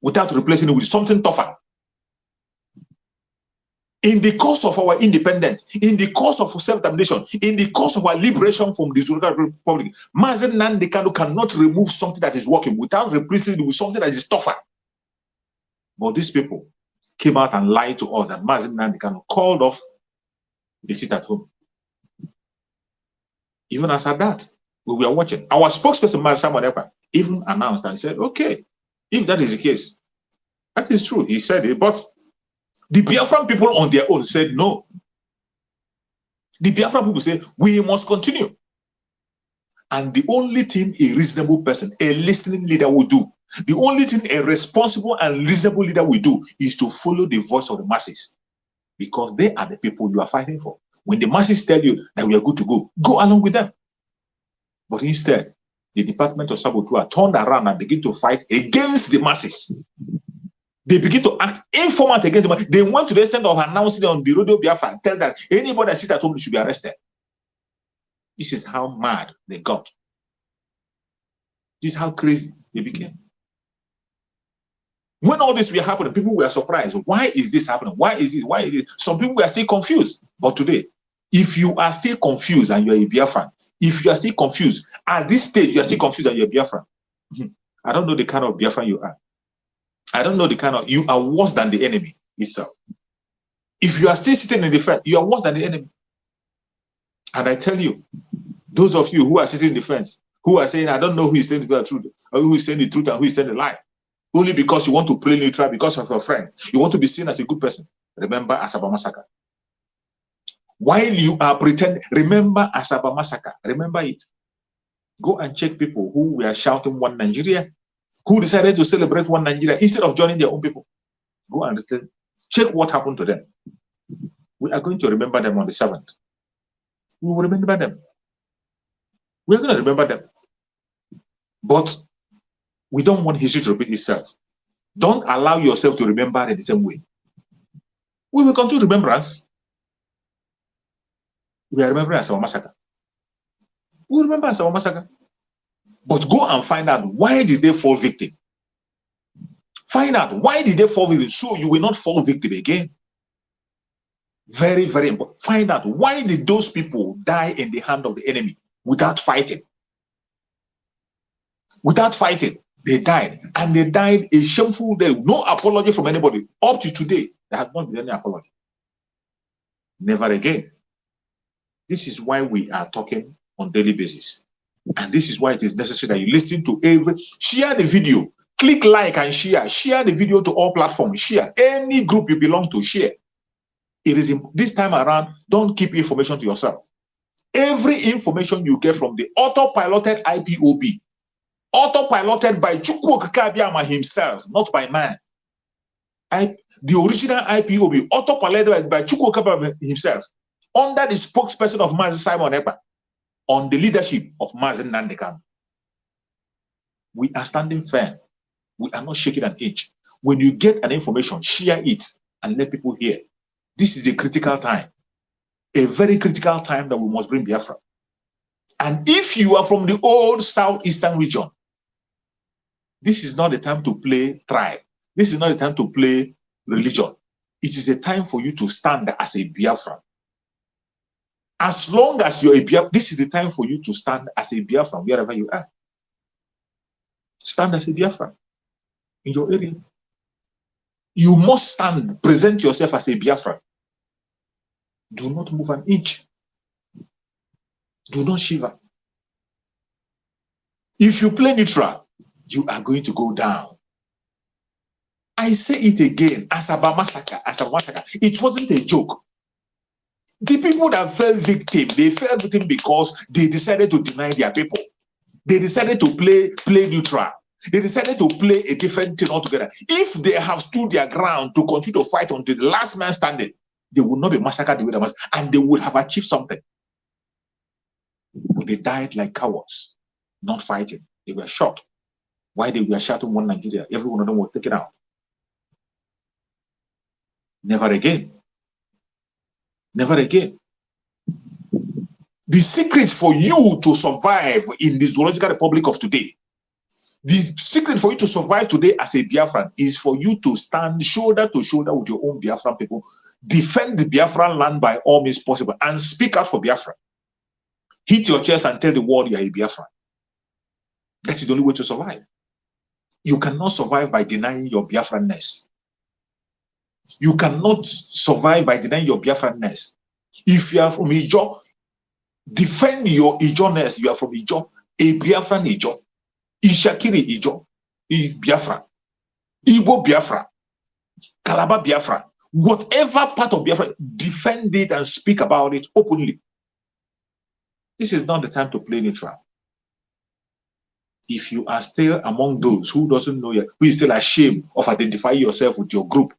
without replacing it with something tougher. In the course of our independence, in the course of self-determination, in the course of our liberation from the Zululand Republic, Mazen Nandekano cannot remove something that is working without replacing it with something that is tougher. But these people came out and lied to us that Mazen Nandekano called off the sit at home. Even as at that, we were watching. Our spokesperson, Mazen Simon Ekpa, even announced and said, okay, if that is the case, that is true. He said it, but the Biafran people on their own said no. The Biafran people said, we must continue. And the only thing a reasonable person, a listening leader will do, the only thing a responsible and reasonable leader will do is to follow the voice of the masses, because they are the people you are fighting for. When the masses tell you that we are good to go, go along with them. But instead, the Department of Saboteur turned around and begin to fight against the masses. They begin to act informant against them. They went to the extent of announcing on the radio Biafra and tell that anybody that sits at home should be arrested. This is how mad they got. This is how crazy they became. When all this were happening, people were surprised. Why is this happening? Why is it? Why is it? Some people were still confused. But today, if you are still confused and you're a Biafran, if you are still confused, at this stage, you are still confused and you're a Biafran, I don't know the kind of Biafran you are. I don't know the kind of, you are worse than the enemy itself. If you are still sitting in the fence, you are worse than the enemy. And I tell you, those of you who are sitting in the fence, who are saying, I don't know who is saying the truth, or who is saying the truth and who is saying the lie, only because you want to play neutral because of your friend, you want to be seen as a good person. Remember Asaba massacre. While you are pretending, remember Asaba massacre. Remember it. Go and check people who were shouting one Nigeria, who decided to celebrate one Nigeria instead of joining their own people. Go and check what happened to them. We are going to remember them on the 7th. We will remember them. We are going to remember them. But we don't want history to repeat itself. Don't allow yourself to remember in the same way. We will continue remembrance. We are remembering Asaba massacre. We remember Asaba massacre. But go and find out, why did they fall victim? Find out, why did they fall victim, so you will not fall victim again. Very, very important. Find out, why did those people die in the hand of the enemy without fighting? Without fighting, they died. And they died a shameful day. No apology from anybody. Up to today, there has not been any apology. Never again. This is why we are talking on a daily basis. And this is why it is necessary that you listen to share the video, click like and share the video to all platforms, share any group you belong to, share. It is this time around, don't keep information to yourself. Every information you get from the autopiloted IPOB, autopiloted by Chukwu Okike Abiama himself, not by man. The original IPOB, autopiloted by Chukwu Okike Abiama himself, under the spokesperson of Mazi Simon Ekpa, on the leadership of Mazi Nnamdi Kanu. We are standing firm. We are not shaking an inch. When you get an information, share it and let people hear. This is a critical time, a very critical time that we must bring Biafra. And if you are from the old southeastern region, this is not the time to play tribe. This is not the time to play religion. It is a time for you to stand as a Biafran. As long as you're a Biafran, this is the time for you to stand as a Biafran wherever you are. Stand as a Biafran in your area. You must stand, present yourself as a Biafran. Do not move an inch. Do not shiver. If you play neutral, you are going to go down. I say it again, Asaba massacre, Asaba massacre. It wasn't a joke. The people that fell victim, they fell victim because they decided to deny their people. They decided to play neutral. They decided to play a different thing altogether. If they have stood their ground to continue to fight until the last man standing, they would not be massacred the way they must, and they would have achieved something. But they died like cowards, not fighting. They were shot. While they were shouting one Nigeria, every one of them was taken out. Never again. Never again. The secret for you to survive in the Zoological Republic of today, the secret for you to survive today as a Biafran is for you to stand shoulder to shoulder with your own Biafran people, defend the Biafran land by all means possible, and speak out for Biafra. Hit your chest and tell the world you are a Biafran. That's the only way to survive. You cannot survive by denying your Biafranness. You cannot survive by denying your Biafranness. If you are from Ijo, defend your Ijo-ness. You are from Ijo, a Biafran Ijo, Ishakiri Ijo, Biafra, Igbo Biafra, Calabar Biafra, whatever part of Biafra, defend it and speak about it openly. This is not the time to play neutral. if you are still among those who doesn't know yet, who is still ashamed of identifying yourself with your group,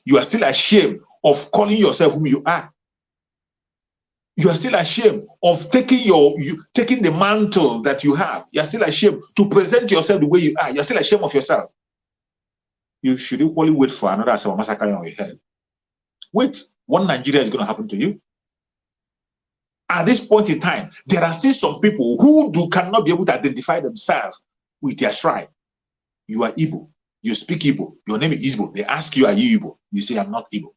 you are still ashamed of calling yourself whom you are. You are still ashamed of taking the mantle that you have. You are still ashamed to present yourself the way you are. You are still ashamed of yourself. You should equally wait for another Asaba massacre on your head. Wait, what Nigeria is going to happen to you? At this point in time, there are still some people who cannot be able to identify themselves with their tribe. You are Igbo. You speak Igbo. Your name is Igbo. They ask you, are you Igbo? You say, I'm not Igbo.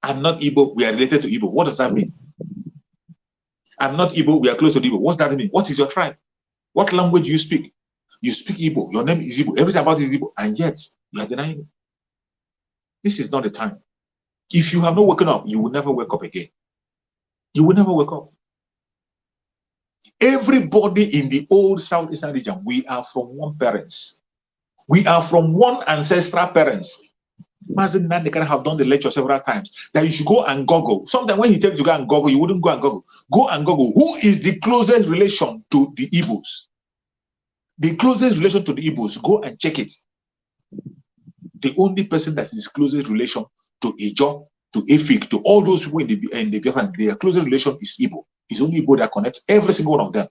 I'm not Igbo. We are related to Igbo. What does that mean? I'm not Igbo. We are close to Igbo. What does that mean? What is your tribe? What language do you speak? You speak Igbo. Your name is Igbo. Everything about it is Igbo. And yet, you are denying it. This is not the time. If you have not woken up, you will never wake up again. You will never wake up. Everybody in the old Southeastern region, we are from one parents. We are from one ancestral parents. Mazen Nandekana have done the lecture several times that you should go and Google. Sometimes when he tells you to go and Google, you wouldn't go and Google. Go and Google. Who is the closest relation to the Igbos? The closest relation to the Igbos. Go and check it. The only person that is closest relation to Ijo, to Efik, to all those people in the Biafra, their closest relation is Igbo. It's only Igbo that connects every single one of them.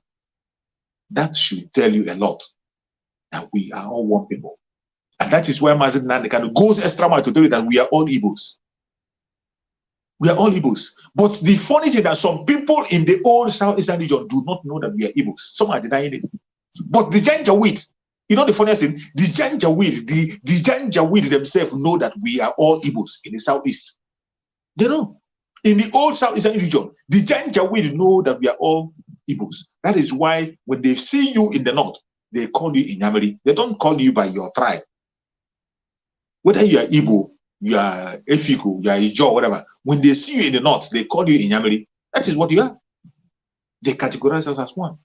That should tell you a lot, that we are all one people. And that is why Mazen Nandekano goes extra mile to tell you that we are all Igbos. We are all Igbos. But the funny thing is that some people in the old Southeastern region do not know that we are Igbos. Some are denying it. But the Janjaweed, you know the funniest thing? The Janjaweed themselves know that we are all Igbos in the Southeast. They know. In the old Southeastern region, the Janjaweed know that we are all Igbos. That is why when they see you in the north, they call you Inyamiri. They don't call you by your tribe. Whether you are Igbo, you are Efiko, you are Ijo, whatever. When they see you in the north, they call you Inyamiri. That is what you are. They categorize us as one.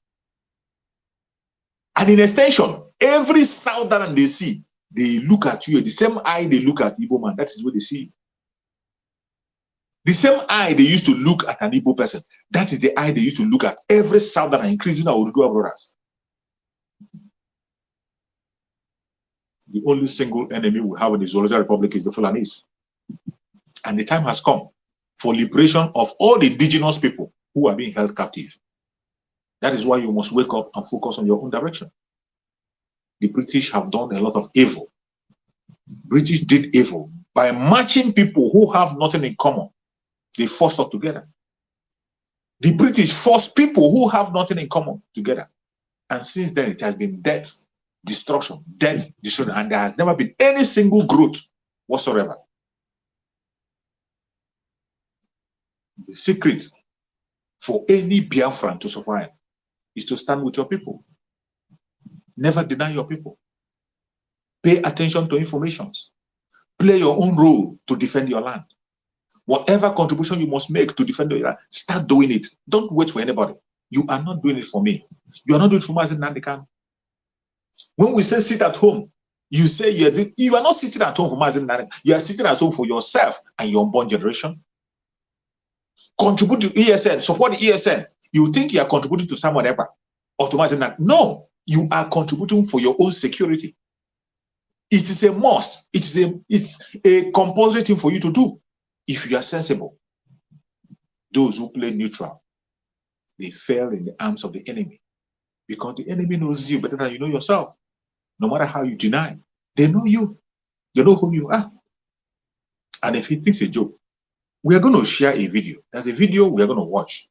And in extension, every southern they see, they look at you the same eye they look at Igbo man. That is what they see. The same eye they used to look at an Igbo person, that is the eye they used to look at every southern, including our Urudua brothers. The only single enemy we have in the Zoological Republic is the Fulanis. And the time has come for liberation of all the indigenous people who are being held captive. That is why you must wake up and focus on your own direction. The British have done a lot of evil. British did evil by matching people who have nothing in common. They forced us together. The British forced people who have nothing in common together. And since then, it has been death, destruction, and there has never been any single growth whatsoever. The secret for any Biafran to survive is to stand with your people. Never deny your people. Pay attention to informations. Play your own role to defend your land. Whatever contribution you must make to defend your land, start doing it. Don't wait for anybody. You are not doing it for me. You are not doing it for Mazen Nandekano. When we say sit at home, you say you are not sitting at home for Mazen Nandekano. You are sitting at home for yourself and your unborn generation. Contribute to ESN, support the ESN. You think you are contributing to someone else or to Mazen Nandekano. No, you are contributing for your own security. It is a must. It's a compulsory thing for you to do. If you are sensible, those who play neutral, they fail in the arms of the enemy. Because the enemy knows you better than you know yourself. No matter how you deny, they know you. They know who you are. And if he thinks a joke, we are going to share a video. There's a video we are going to watch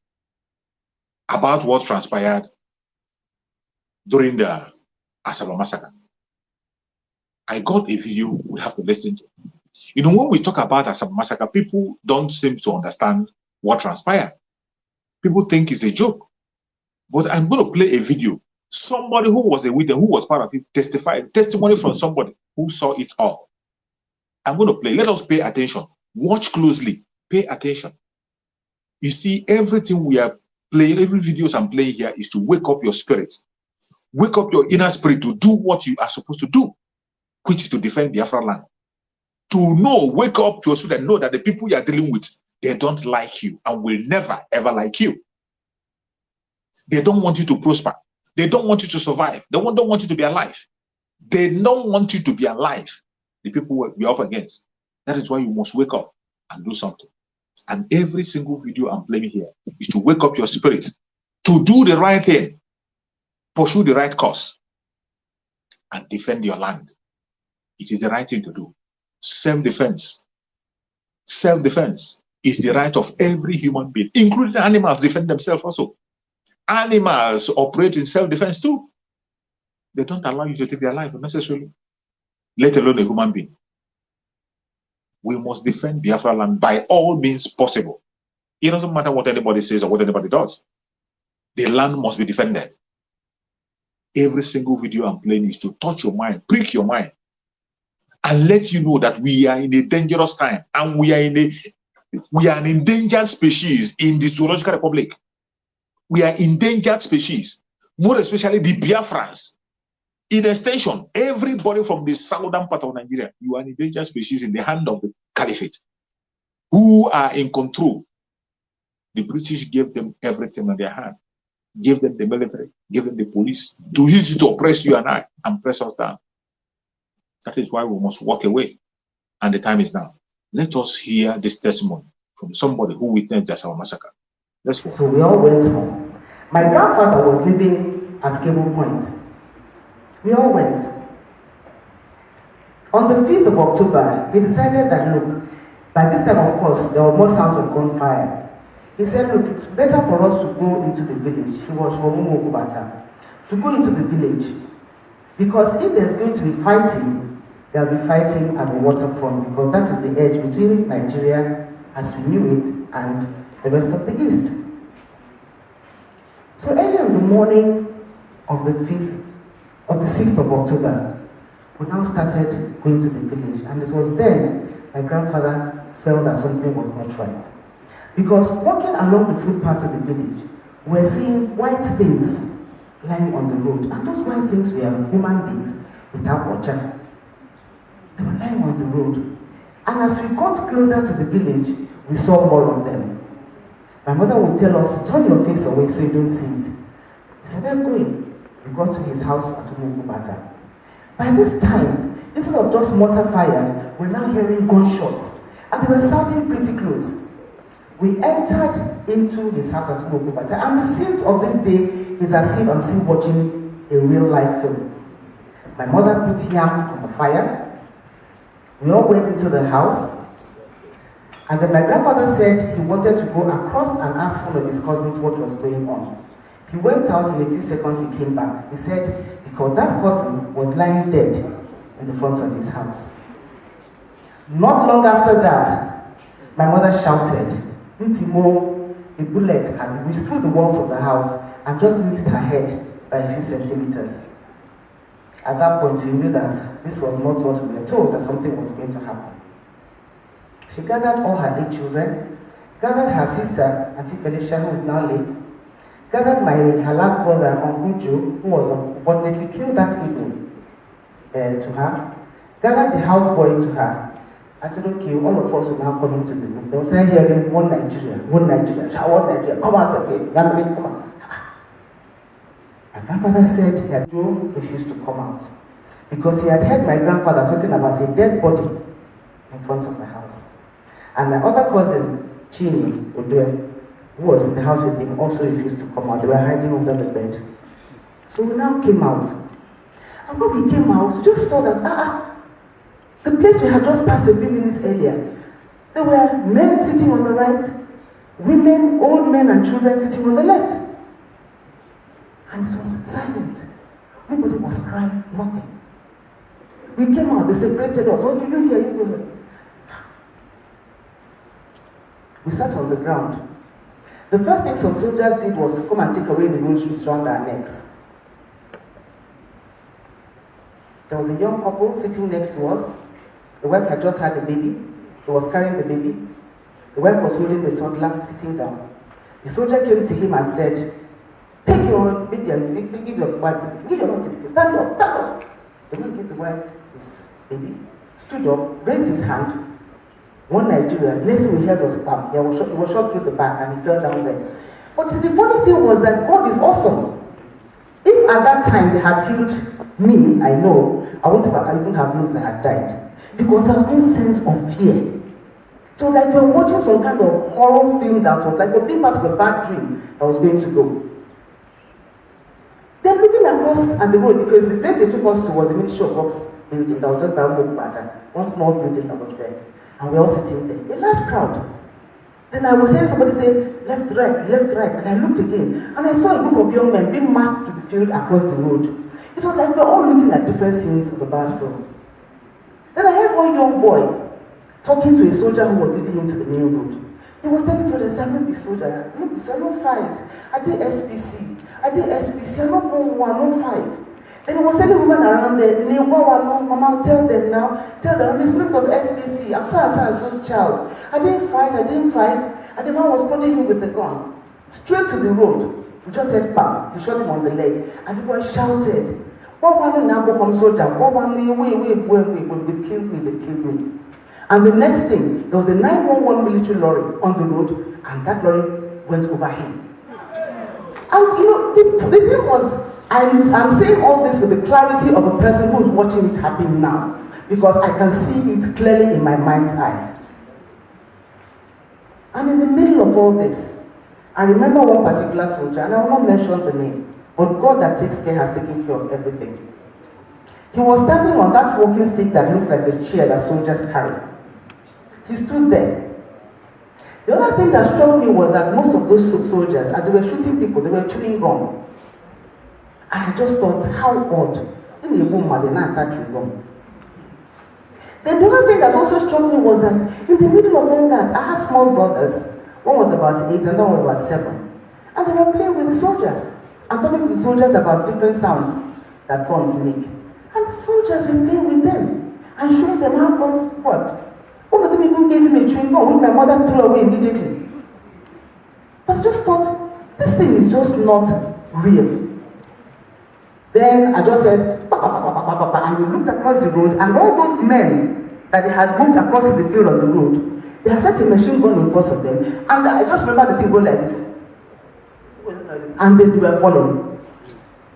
about what transpired during the Asaba massacre. I got a video we have to listen to. You know, when we talk about Asaba massacre, people don't seem to understand what transpired. People think it's a joke. But I'm going to play a video. Somebody who was a witness, who was part of it, testified, testimony from somebody who saw it all. I'm going to play. Let us pay attention. Watch closely. Pay attention. You see, everything we are playing, every videos I'm playing here is to wake up your spirit. Wake up your inner spirit to do what you are supposed to do, which is to defend Biafra land. To know, wake up your spirit and know that the people you are dealing with, they don't like you and will never, ever like you. They don't want you to prosper. They don't want you to survive. They don't want you to be alive. They don't want you to be alive. The people we're up against. That is why you must wake up and do something. And every single video I'm playing here is to wake up your spirit, to do the right thing, pursue the right cause, and defend your land. It is the right thing to do. Self-defense. Self-defense is the right of every human being, including animals defend themselves also. Animals operate in self-defense too. They don't allow you to take their life unnecessarily, let alone a human being. We must defend Biafra land by all means possible. It doesn't matter what anybody says or what anybody does. The land must be defended. Every single video I'm playing is to touch your mind, prick your mind, and let you know that we are in a dangerous time and we are an endangered species in the Zoological Republic. We are endangered species, more especially the Biafrans. In extension, everybody from the southern part of Nigeria, you are an endangered species in the hand of the Caliphate, who are in control. The British gave them everything in their hand, gave them the military, gave them the police, to use it to oppress you and I and press us down. That is why we must walk away. And the time is now. Let us hear this testimony from somebody who witnessed the Asaba massacre. Let's go. So we all went home. My grandfather was living at Cable Point. We all went. On the 5th of October, he decided that, look, by this time, of course, there were more sounds of gunfire. He said, look, it's better for us to go into the village. He was from Umokubata. To go into the village. Because if there's going to be fighting, there'll be fighting at the waterfront, because that is the edge between Nigeria, as we knew it, and the rest of the East. So early in the morning of the 6th of October, we now started going to the village, and it was then my grandfather felt that something was not right. Because walking along the footpath of the village, we're seeing white things lying on the road, and those white things were human beings without water. They were lying on the road. And as we got closer to the village, we saw more of them. My mother would tell us, turn your face away so you don't see it. We said, they're going. We got to his house at Umukubata. By this time, instead of just mortar fire, we're now hearing gunshots. And they were sounding pretty close. We entered into his house at Umukubata. And the scenes of this day is as if I'm still watching a real life film. My mother put yam on the fire. We all went into the house. And then my grandfather said he wanted to go across and ask one of his cousins what was going on. He went out, in a few seconds he came back. He said because that cousin was lying dead in the front of his house. Not long after that, my mother shouted, Ntimo, a bullet had whizzed through the walls of the house and just missed her head by a few centimeters. At that point, we knew that this was not what we were told, that something was going to happen. She gathered all her 8 children, gathered her sister, Auntie Felicia, who is now late, gathered her last brother, Uncle Joe, who was unfortunately killed that evening, to her, gathered the houseboy to her. I said, okay, all of us will now come into the room. They were saying, hearing one Nigeria, one Nigeria, come out of it, Yamri, come out. My grandfather said that Joe refused to come out because he had heard my grandfather talking about a dead body in front of the house. And my other cousin, Chini Odue, who was in the house with him, also refused to come out. They were hiding under the bed. So we now came out. And when we came out, we just saw that, the place we had just passed a few minutes earlier, there were men sitting on the right, women, old men and children sitting on the left. And it was silent. Nobody was crying, nothing. We came out, they separated us. Oh, you go here, you go here. We sat on the ground. The first thing some soldiers did was to come and take away the gold shoes around our necks. There was a young couple sitting next to us. The wife had just had a baby. He was carrying the baby. The wife was holding the toddler, sitting down. The soldier came to him and said, take your baby and give your wife, give your wife, stand up, stand up. The man gave the wife his baby, stood up, raised his hand. One Nigerian, next thing we heard was bam. He was shot through the back and he fell down there. But the funny thing was that God is awesome. If if at that time they had killed me, I know, I wouldn't have known that I had died. Because there was no sense of fear. So like we were watching some kind of horror film that was like being part of a bad dream that was going to go. Then looking across at the road, because the place they took us to was the Ministry of Works building that was just by one small building that was there. And we were all sitting there. A large crowd. Then I was hearing somebody say, left, right, and I looked again. And I saw a group of young men being marched to the field across the road. It was like we were all looking at different scenes of the bad film. Then I heard one young boy talking to a soldier who was leading into the main road. He was telling soldiers, I don't be soldier, I don't fight. I did SPC, I don't fight. Then he was telling women around there, Mama, tell them, I'm a student of SPC, I'm so child. I didn't fight. And the man was pointing him with the gun, straight to the road. He just said, bam, he shot him on the leg. And the boy shouted, what one now become soldier? What one they killed me. And the next thing, there was a 911 military lorry on the road, and that lorry went over him. And you know, the thing was, I'm saying all this with the clarity of a person who's watching it happen now, because I can see it clearly in my mind's eye. And in the middle of all this, I remember one particular soldier, and I will not mention the name, but God that takes care has taken care of everything. He was standing on that walking stick that looks like a chair that soldiers carry. He stood there. The other thing that struck me was that most of those soldiers, as they were shooting people, they were chewing gum. And I just thought, how odd. In a woman, they not touch gum. Then the other thing that also struck me was that in the middle of all that, I had small brothers. One was about 8 and one was about 7. And they were playing with the soldiers and talking to the soldiers about different sounds that guns make. And the soldiers were playing with them and showing them how guns work. One of them even gave him a chewing gum, which my mother threw away immediately. But I just thought, this thing is just not real. Then I just said, and we looked across the road, and all those men that they had moved across the field on the road, they had set a machine gun in front of them, and I just remember the thing go like this. And then they were falling.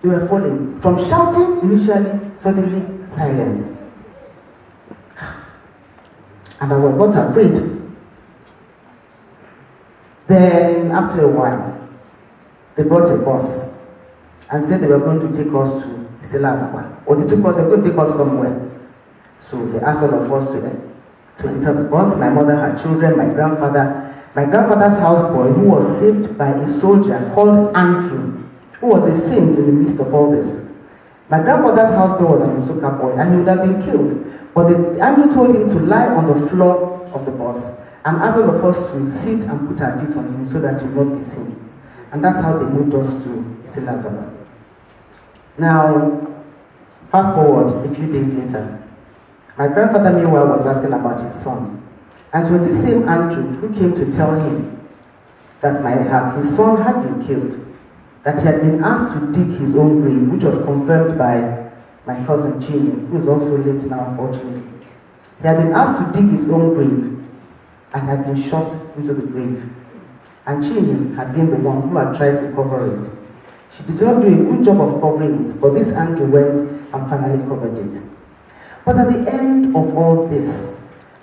They were falling. From shouting initially, suddenly silence. And I was not afraid. Then, after a while, they brought a bus and said they were going to take us to Asaba. Or they were going to take us somewhere. So they asked all of us to enter the bus. My mother had children, my grandfather's houseboy, who was saved by a soldier called Andrew, who was a saint in the midst of all this. My grandfather's houseboy was a Masuka boy, and he would have been killed. But Andrew told him to lie on the floor of the bus and asked all of us to sit and put our feet on him so that he would not be seen. And that's how they moved us to Asaba. Now, fast forward a few days later. My grandfather meanwhile was asking about his son. And it was the same Andrew who came to tell him that his son had been killed, that he had been asked to dig his own grave, which was confirmed by my cousin Jimmy, who is also late now, unfortunately. He had been asked to dig his own grave and had been shot into the grave. And Jimmy had been the one who had tried to cover it. She did not do a good job of covering it, but this Andrew went and finally covered it. But at the end of all this,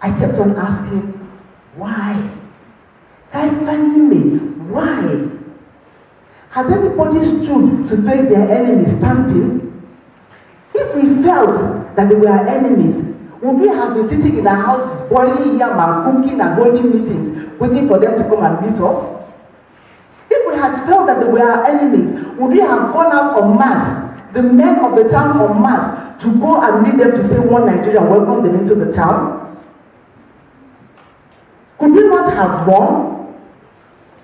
I kept on asking, why? Why? Has anybody stood to face their enemies standing? If we felt that they were our enemies, would we have been sitting in our houses boiling yam and cooking and holding meetings, waiting for them to come and meet us? If we had felt that they were our enemies, would we have gone out en masse, the men of the town en masse, to go and meet them to say one Nigeria and welcome them into the town? Could we not have run?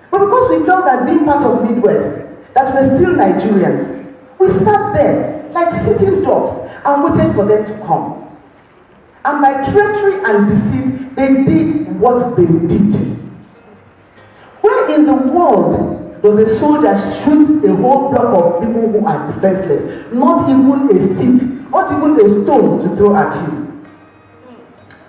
But because we felt that being part of Midwest, that we're still Nigerians, we sat there like sitting dogs and waited for them to come. And by treachery and deceit, they did what they did. Where in the world does a soldier shoot a whole block of people who are defenseless? Not even a stick, not even a stone to throw at you.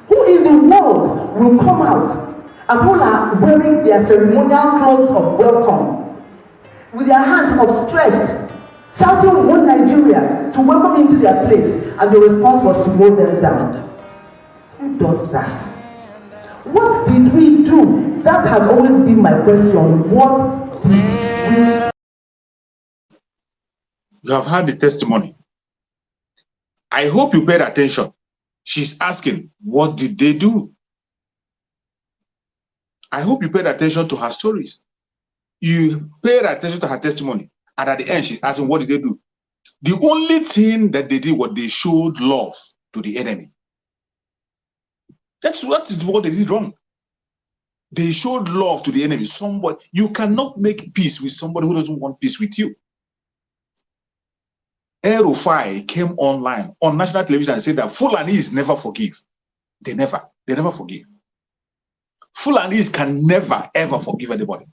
Who in the world will come out and who are wearing their ceremonial clothes of welcome, with their hands upstretched, shouting "One Nigeria" to welcome into their place, and the response was to mow them down. Who does that? What did we do? That has always been my question. What did we? You have heard the testimony. I hope you paid attention. She's asking, what did they do? I hope you paid attention to her stories. You paid attention to her testimony. And at the end, she's asking, what did they do? The only thing that they did was they showed love to the enemy. That's what they did wrong. They showed love to the enemy. Somebody, you cannot make peace with somebody who doesn't want peace with you. El-Rufai came online on national television and said that Fulanis never forgive. They never forgive. Fulanis can never, ever forgive anybody,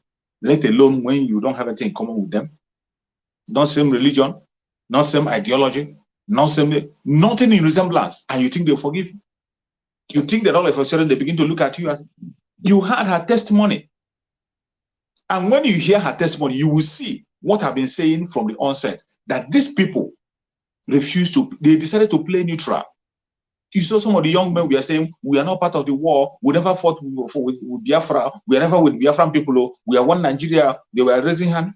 let alone when you don't have anything in common with them. Not same religion, not same ideology, nothing in resemblance, and you think they'll forgive you. You think that all of a sudden they begin to look at you as you had her testimony. And when you hear her testimony, you will see what I've been saying from the onset, that these people they decided to play neutral. You saw some of the young men, we are saying, we are not part of the war, we never fought with Biafra, we are never with Biafran people, we are one Nigeria, they were raising hand.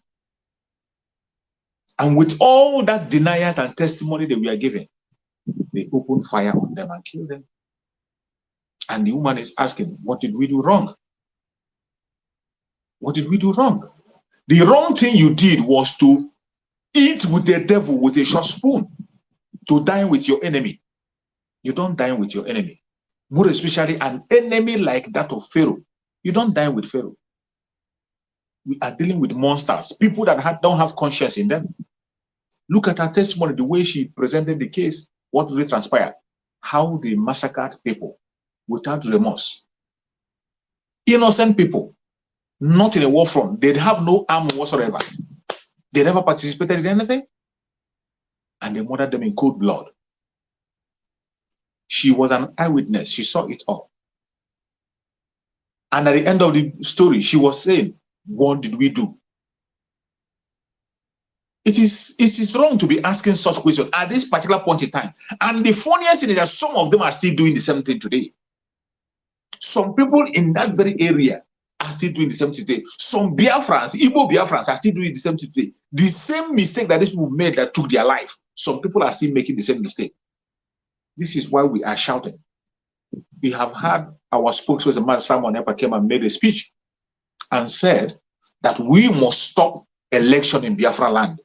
And with all that denials and testimony that we are giving, they opened fire on them and killed them. And the woman is asking, what did we do wrong? What did we do wrong? The wrong thing you did was to eat with the devil with a short spoon, to dine with your enemy. You don't dine with your enemy. More especially an enemy like that of Pharaoh. You don't dine with Pharaoh. We are dealing with monsters, people that don't have conscience in them. Look at her testimony, the way she presented the case, what really transpired, how they massacred people without remorse. Innocent people, not in a war front. They have no arm whatsoever. They never participated in anything, and they murdered them in cold blood. She was an eyewitness. She saw it all. And at the end of the story, she was saying, what did we do? It is wrong to be asking such questions at this particular point in time. And the funniest thing is that some of them are still doing the same thing today. Some people in that very area are still doing the same thing today. Some Biafrans, Igbo Biafrans, are still doing the same thing today. The same mistake that these people made that took their life, some people are still making the same mistake. This is why we are shouting. We have had our spokesperson, Master Samuel Nepa, came and made a speech and said that we must stop election in Biafra land.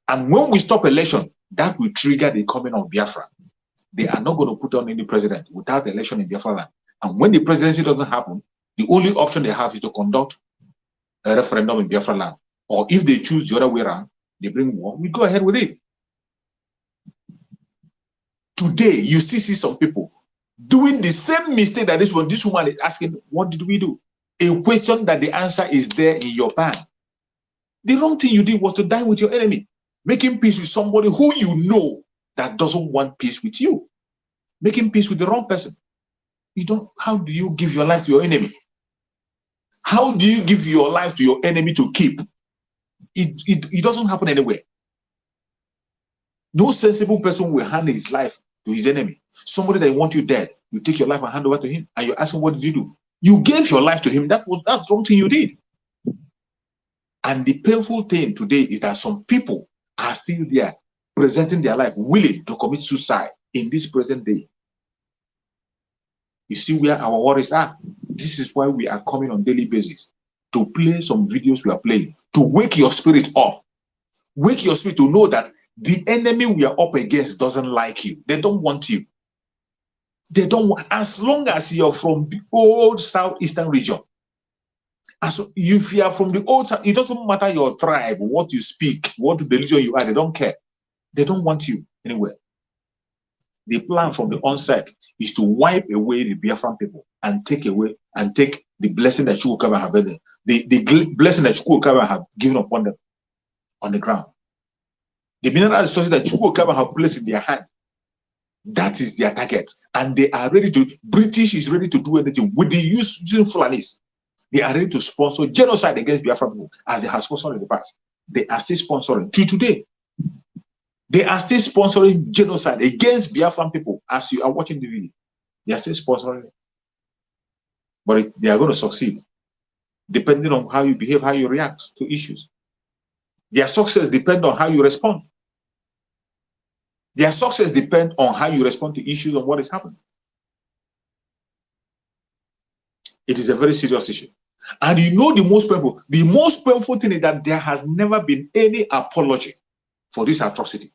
And when we stop election, that will trigger the coming of Biafra. They are not going to put on any president without the election in Biafra land. And when the presidency doesn't happen, the only option they have is to conduct a referendum in Biafra land. Or if they choose the other way around, they bring war, we go ahead with it. Today, you still see some people doing the same mistake that this woman is asking, what did we do? A question that the answer is there in your pan. The wrong thing you did was to dine with your enemy, making peace with somebody who you know that doesn't want peace with you, making peace with the wrong person. How do you give your life to your enemy? How do you give your life to your enemy to keep? It doesn't happen anywhere. No sensible person will hand his life to his enemy. Somebody that wants you dead, you take your life and hand over to him, and you ask him, what did you do? You gave your life to him. That's the wrong thing you did. And the painful thing today is that some people are still there, presenting their life, willing to commit suicide in this present day. You see where our worries are. This is why we are coming on daily basis to play some videos we are playing, to wake your spirit up. Wake your spirit to know that the enemy we are up against doesn't like you. They don't want you. They don't want, as long as you're from the old southeastern region. As if you are from the old, it doesn't matter your tribe, what you speak, what religion you are, they don't care. They don't want you anywhere. The plan from the onset is to wipe away the Biafran people and take the blessing that Chukwukaba have the blessing that Chukwukaba have given upon them on the ground. The mineral resources that Chukwukaba have placed in their hand, that is their target. And they are ready to, British is ready to do anything with the using Fulanis. They are ready to sponsor genocide against Biafran people as they have sponsored in the past. They are still sponsoring to today. They are still sponsoring genocide against Biafran people as you are watching the video. They are still sponsoring it. But they are going to succeed depending on how you behave, how you react to issues. Their success depends on how you respond. Their success depends on how you respond to issues and what is happening. It is a very serious issue. And you know the most painful thing is that there has never been any apology for this atrocity.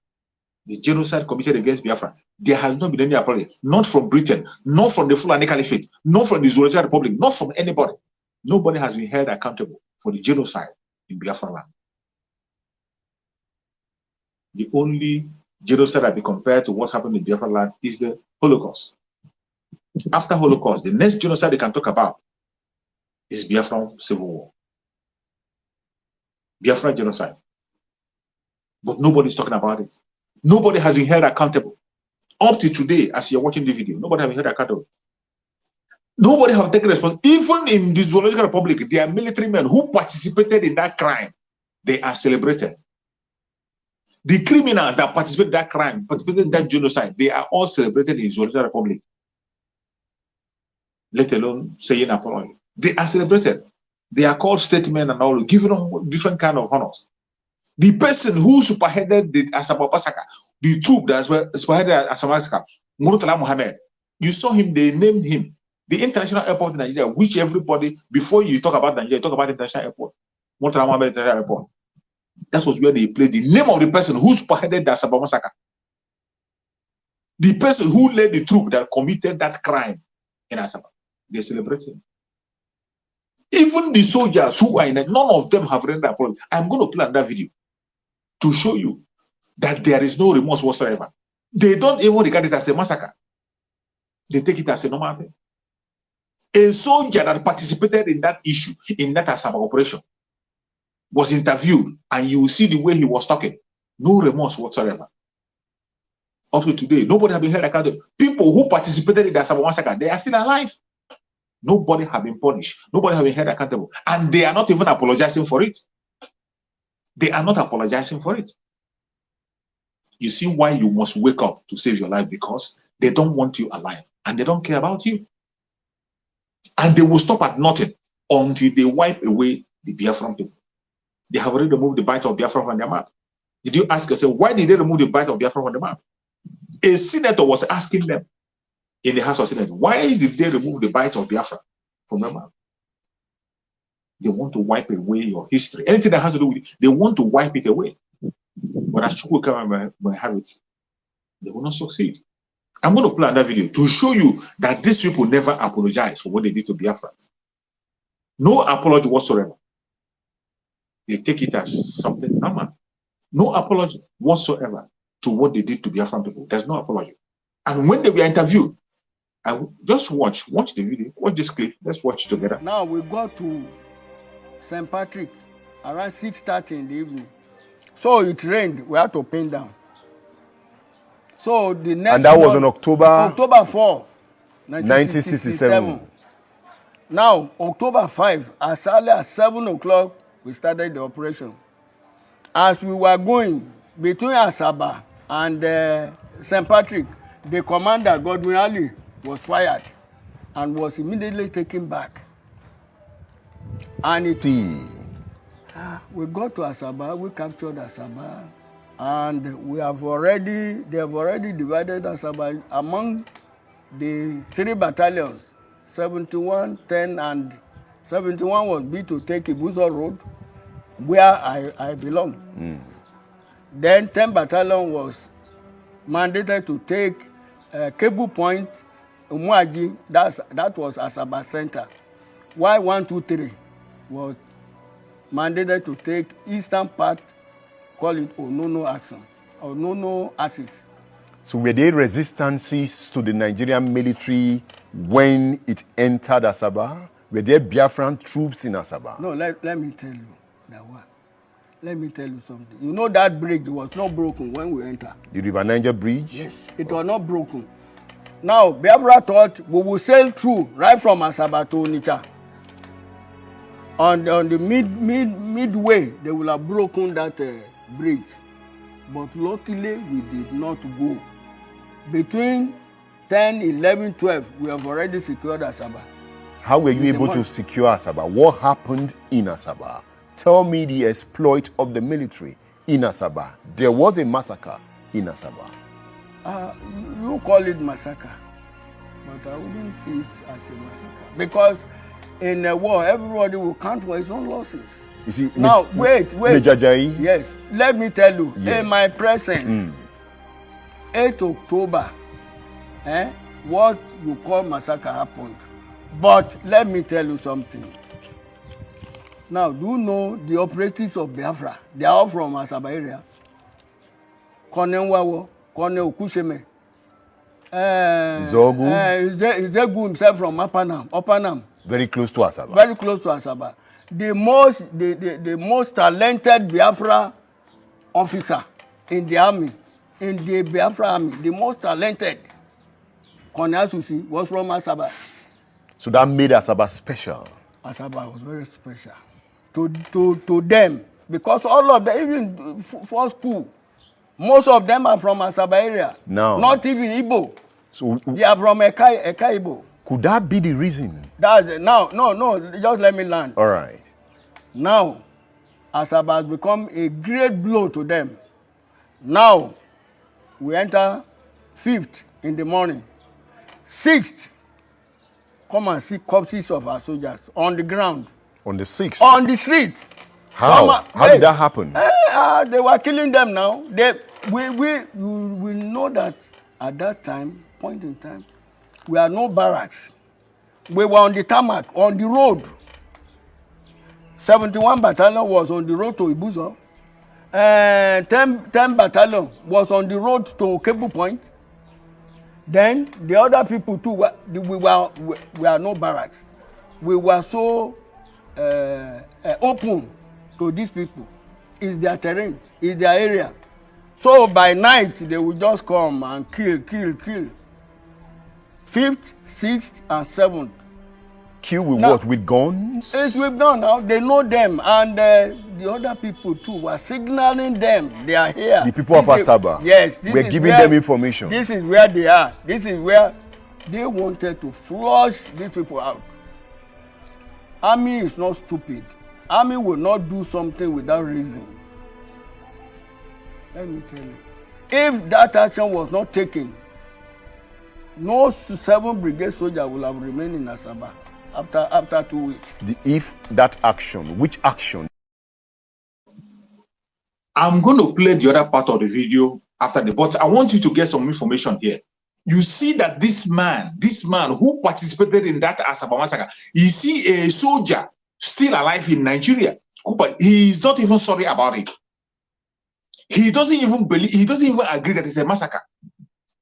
The genocide committed against Biafra. There has not been any apology. Not from Britain, not from the Fulani Caliphate, not from the Zoological Republic, not from anybody. Nobody has been held accountable for the genocide in Biafra land. The only genocide that be compared to what happened in Biafra land is the Holocaust. After Holocaust, the next genocide they can talk about is Biafra Civil War. Biafra genocide. But nobody's talking about it. Nobody has been held accountable. Up to today, as you're watching the video, nobody has been held accountable. Nobody have taken responsibility. Even in the Zoological Republic, there are military men who participated in that crime. They are celebrated. The criminals that participated in that crime, participated in that genocide, they are all celebrated in the Zoological Republic. Let alone saying apology. They are celebrated. They are called statesmen and all, given them different kind of honors. The person who spearheaded the Asaba massacre, the troop that spearheaded Asaba massacre, Murtala Mohammed, you saw him, they named him. The international airport in Nigeria, which everybody, before you talk about Nigeria, you talk about the international airport. Murtala Mohammed International Airport. That was where they played the name of the person who spearheaded the Asaba massacre. The person who led the troop that committed that crime in Asaba. They celebrated. Even the soldiers who are in it, none of them have rendered apology. I'm going to play another video to show you that there is no remorse whatsoever. They don't even regard it as a massacre. They take it as a normal thing. A soldier that participated in that issue, in that Asaba operation, was interviewed, and you will see the way he was talking. No remorse whatsoever. Up to today, nobody has been held accountable. People who participated in the Asaba massacre, they are still alive. Nobody has been punished. Nobody has been held accountable. And they are not even apologizing for it. They are not apologizing for it. You see why you must wake up to save your life, because they don't want you alive and they don't care about you. And they will stop at nothing until they wipe away the Biafran people. They have already removed the bite of Biafra from their map. Did you ask yourself, why did they remove the bite of Biafra from the map? A senator was asking them in the House of Senate, why did they remove the bite of Biafra from their map? They want to wipe away your history. Anything that has to do with it, they want to wipe it away. But as Chukwu may have it, they will not succeed. I'm going to play another video to show you that these people never apologize for what they did to Biafrans. No apology whatsoever. They take it as something normal. No apology whatsoever to what they did to Biafran people. There's no apology. And when they were interviewed, I just watch the video, watch this clip. Let's watch it together. Now we got to St. Patrick around 6:30 in the evening. So it rained. We had to paint down. So the next and that was on October 4, 1967. Now October 5, as early as 7 o'clock, we started the operation. As we were going between Asaba and St. Patrick, the commander, Godwin Ali, was fired and was immediately taken back. And we got to Asaba, we captured Asaba, and they have already divided Asaba among the 3 battalions, 71, 10, and 71 was bid to take Ibuzo Road, where I belong. Then 10 battalion was mandated to take Cable Point, Umuaji, that was Asaba Center. While 1, 2, 3 was mandated to take eastern part, call it Onono Action, Onono Axis. So were there resistances to the Nigerian military when it entered Asaba? Were there Biafran troops in Asaba? No, let me tell you that one. Let me tell you something. You know that bridge was not broken when we entered. The River Niger Bridge? Yes, it was not broken. Now, Biafra thought we will sail through right from Asaba to Onitsha. On the midway, they will have broken that bridge. but luckily we did not go. Between 10, 11, 12, we have already secured Asaba. How were you able to secure Asaba? What happened in Asaba? Tell me the exploit of the military in Asaba. There was a massacre in Asaba. You call it massacre, but I wouldn't see it as a massacre. Because in a war, everybody will count for his own losses. You see, now, wait. Major Jai? Yes, let me tell you, yes. In my presence, 8 October, what you call massacre happened. But let me tell you something. Now, do you know the operatives of Biafra? They are all from Asaba area. Colonel Wawo, Colonel Okusheme. Izegu himself from Opanam. Very close to Asaba. Very close to Asaba. The most talented Biafra officer in the army, in the Biafra army, the most talented, Colonel Susi, was from Asaba. So that made Asaba special. Asaba was very special to them, because all of them, even for school, most of them are from Asaba area. No. Not even Igbo. So they are from Eka Igbo. Could that be the reason? No, just let me land. All right. Now, Asaba has become a great blow to them. Now, we enter 5th in the morning. 6th, come and see corpses of our soldiers on the ground. On the 6th? On the street. How? How did that happen? They were killing them now. We know that at that time, point in time, we had no barracks. We were on the tarmac, on the road. 71 battalion was on the road to Ibuzo. 10 battalion was on the road to Cable Point. Then the other people too, we were no barracks. We were so open to these people. It's their terrain, it's their area. So by night, they will just come and kill. 5th, 6th, and 7th. Kill with now, what? With guns? It's with guns now. They know them. And the other people too were signaling them. They are here. The people of Asaba? Yes. We're giving them information. This is where they are. This is where they wanted to flush these people out. Army is not stupid. Army will not do something without reason. Let me tell you. If that action was not taken, no 7 brigade soldier will have remained in Asaba after 2 weeks. If that action, which action? I'm going to play the other part of the video after but I want you to get some information here. You see that this man who participated in that Asaba massacre, you see a soldier still alive in Nigeria, but he is not even sorry about it. He doesn't even agree that it's a massacre.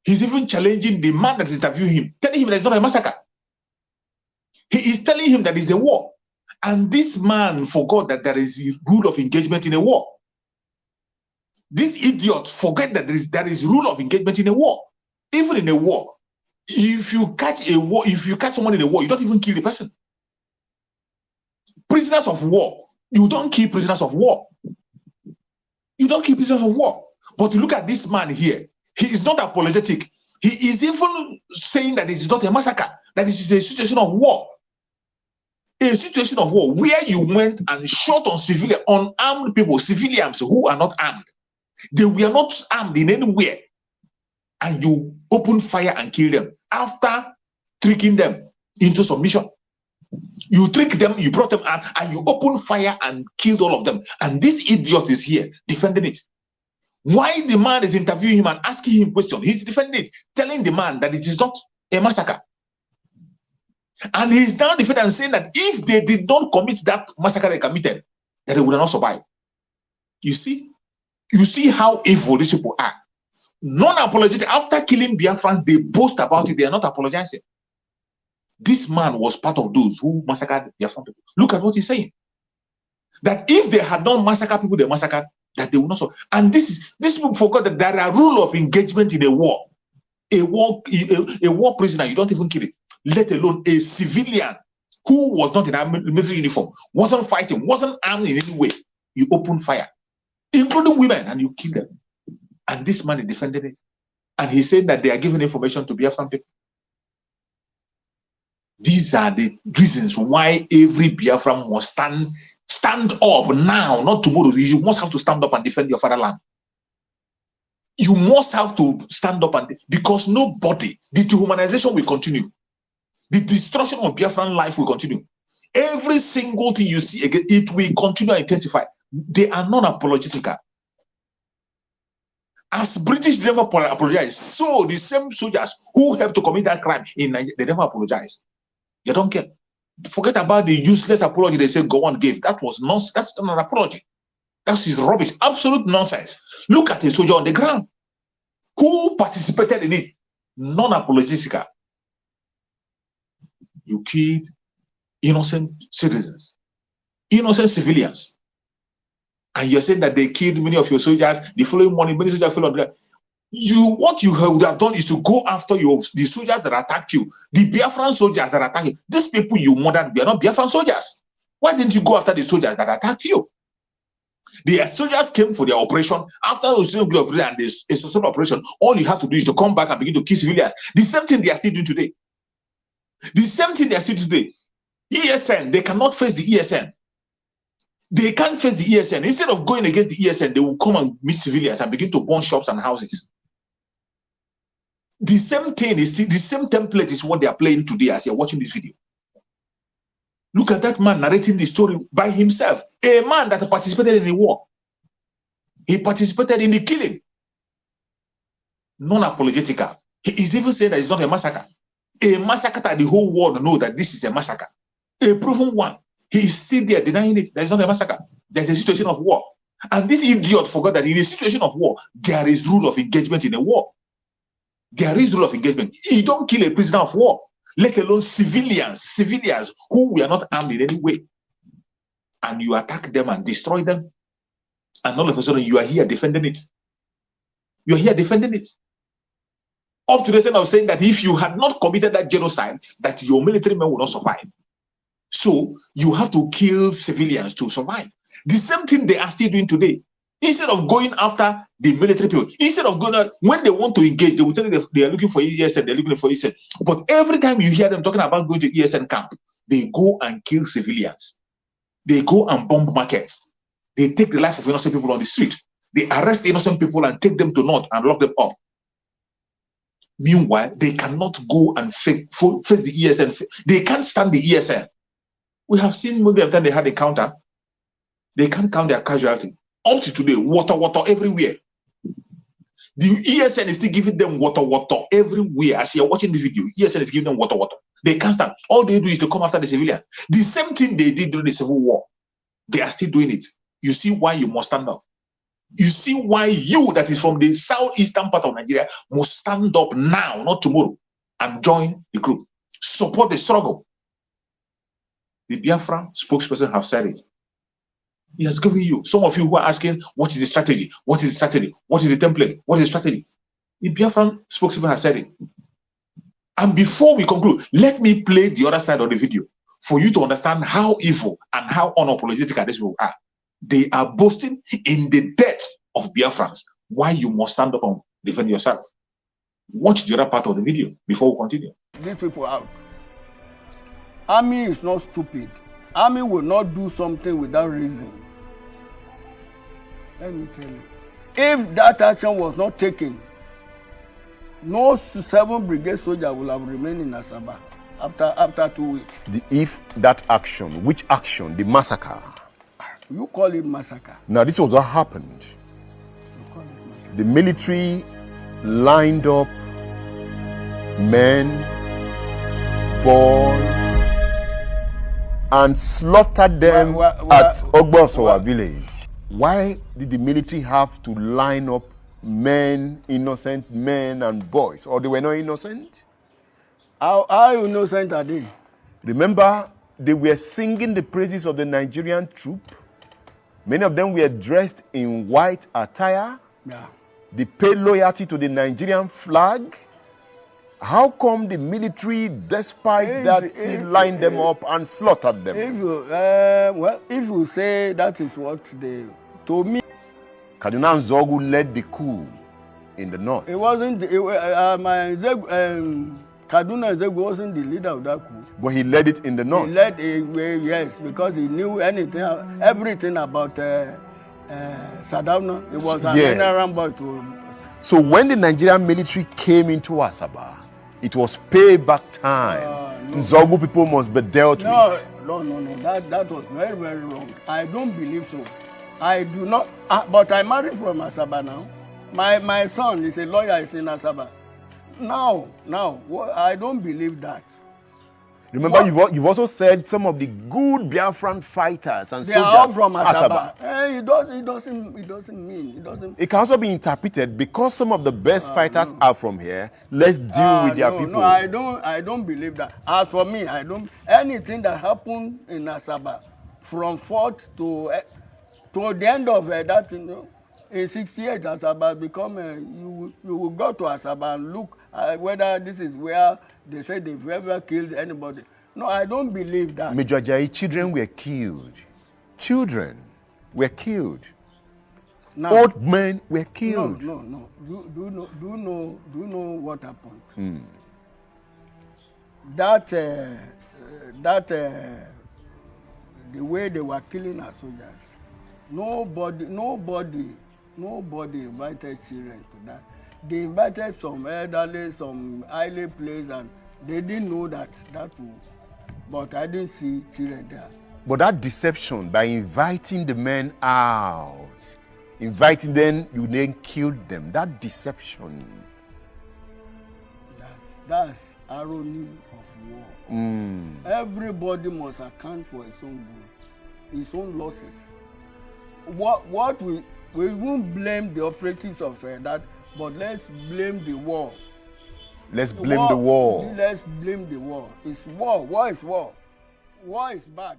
He's even challenging the man that is interviewing him, telling him that it's not a massacre. He is telling him that it's a war. And this man forgot that there is a rule of engagement in a war. This idiot forget that there is rule of engagement in a war. Even in a war, if you catch someone in a war, you don't even kill the person. Prisoners of war, you don't kill prisoners of war. You don't kill prisoners of war. But look at this man here. He is not apologetic. He is even saying that it is not a massacre, that it is a situation of war. A situation of war where you went and shot on civilian, unarmed people, civilians who are not armed. They were not armed in any way. And you open fire and kill them after tricking them into submission. You trick them, you brought them out, and you open fire and killed all of them. And this idiot is here defending it. Why the man is interviewing him and asking him questions? He's defending it, telling the man that it is not a massacre. And he's now defending and saying that if they did not commit that massacre they committed, that they would not survive. You see how evil these people are. Non-apologetic. After killing Biafrans, they boast about it. They are not apologizing. This man was part of those who massacred Biafran people. Look at what he's saying. That if they had not massacred people, they massacred, that they would not survive. And these people forgot that there are rules of engagement in a war. A war prisoner, you don't even kill it. Let alone a civilian who was not in a military uniform, wasn't fighting, wasn't armed in any way. You open fire, including women, and you kill them. And this man is defending it. And he's saying that they are giving information to Biafran people. These are the reasons why every Biafran must stand up now, not tomorrow. You must have to stand up and defend your fatherland. You must have to stand up because nobody, the dehumanization will continue. The destruction of Biafran life will continue. Every single thing you see again, it will continue and intensify. They are non-apologetical. As British never apologize, so the same soldiers who helped to commit that crime in Nigeria, they never apologize. They don't care. Forget about the useless apology they say go on gave. That was nonsense. That's not an apology. That's his rubbish. Absolute nonsense. Look at a soldier on the ground who participated in it. Non-apologetical. You killed innocent citizens, innocent civilians. And you're saying that they killed many of your soldiers. The following morning, many soldiers fell on the ground. What you would have done is to go after the soldiers that attacked you, the Biafran soldiers that attacked you. These people you murdered, they are not Biafran soldiers. Why didn't you go after the soldiers that attacked you? The soldiers came for their operation. After the operation and a successful operation, all you have to do is to come back and begin to kill civilians. The same thing they are still doing today. The same thing they are still doing today. ESN, they cannot face the ESN. They can't face the ESN. Instead of going against the ESN, they will come and meet civilians and begin to burn shops and houses. The same thing is the same template is what they are playing today as you're watching this video. Look at that man narrating the story by himself. A man that participated in the war. He participated in the killing. Non-apologetical. He is even saying that it's not a massacre. A massacre that the whole world knows that this is a massacre. A proven one. He is still there denying it. There's not a massacre. There's a situation of war. And this idiot forgot that in a situation of war, there is rule of engagement in a war. There is rule of engagement. You don't kill a prisoner of war, let alone civilians who were not armed in any way. And you attack them and destroy them. And all of a sudden, you are here defending it. You are here defending it. Up to the extent of saying that if you had not committed that genocide, that your military men will not survive. So you have to kill civilians to survive. The same thing they are still doing today. Instead of going after the military people, instead of going out, when they want to engage, they will tell you they are looking for ESN, they're looking for ESN. But every time you hear them talking about going to ESN camp, they go and kill civilians. They go and bomb markets. They take the life of innocent people on the street. They arrest innocent people and take them to North and lock them up. Meanwhile, they cannot go and face the ESN. They can't stand the ESN. We have seen maybe after they had a counter, they can't count their casualty. Up to today, water everywhere. The ESN is still giving them water everywhere. As you're watching the video, ESN is giving them water. They can't stand. All they do is to come after the civilians. The same thing they did during the Civil War. They are still doing it. You see why you must stand up. You see why you, that is from the southeastern part of Nigeria, must stand up now, not tomorrow, and join the group. Support the struggle. The Biafra spokesperson have said it. He has given you. Some of you who are asking, what is the strategy? What is the strategy? What is the template? What is the strategy? The Biafra spokesperson has said it. And before we conclude, let me play the other side of the video for you to understand how evil and how unapologetic these people are. They are boasting in the death of Biafrans. Why you must stand up and defend yourself. Watch the other part of the video before we continue. These people out. Army is not stupid. Army will not do something without reason. Let me tell you. If that action was not taken, no 7 brigade soldier will have remained in Asaba after 2 weeks. If that action, which action? The massacre. You call it massacre. Now, this was what happened. The military lined up men, boys, and slaughtered them at Ogbosowa village. Why did the military have to line up men, innocent men and boys? Or they were not innocent? How innocent are they? Remember, they were singing the praises of the Nigerian troop. Many of them were dressed in white attire. Yeah. They paid loyalty to the Nigerian flag. How come the military, despite that, lined them up and slaughtered them? If you say that is what they told me. Kaduna Nzogu led the coup in the north. It wasn't. Kaduna Zegu wasn't the leader of that coup. But he led it in the north. He led yes, because he knew everything about Sadawna. It was an Nigerian boy to. So when the Nigerian military came into Asaba, it was payback time. Nzogu people must be dealt with. No. That was very, very wrong. I don't believe so. I do not. But I married from Asaba now. My son is a lawyer. Is in Asaba. Now, I don't believe that. Remember, you've also said some of the good Biafran fighters and they soldiers are all from Asaba. Asaba. It doesn't mean. It can also be interpreted because some of the best fighters are from here. Let's deal with their people. No, I don't believe that. As for me, I don't. Anything that happened in Asaba, from 4th to the end of that, in 68, Asaba become you will go to Asaba and look whether this is where they say they've ever killed anybody. No, I don't believe that. Major Ajayi, children were killed. Children were killed. Now, old men were killed. No. Do you know what happened? That the way they were killing our soldiers, nobody invited children to that. They invited some elderly, some highly placed, and they didn't know that would. But I didn't see children there. But that deception by inviting the men out, inviting them, you then killed them. That deception. That's irony of war. Everybody must account for his own good, his own losses. What we won't blame the operatives of that, but let's blame the war. Let's blame the war. Let's blame the war. It's war. War is war. War is bad.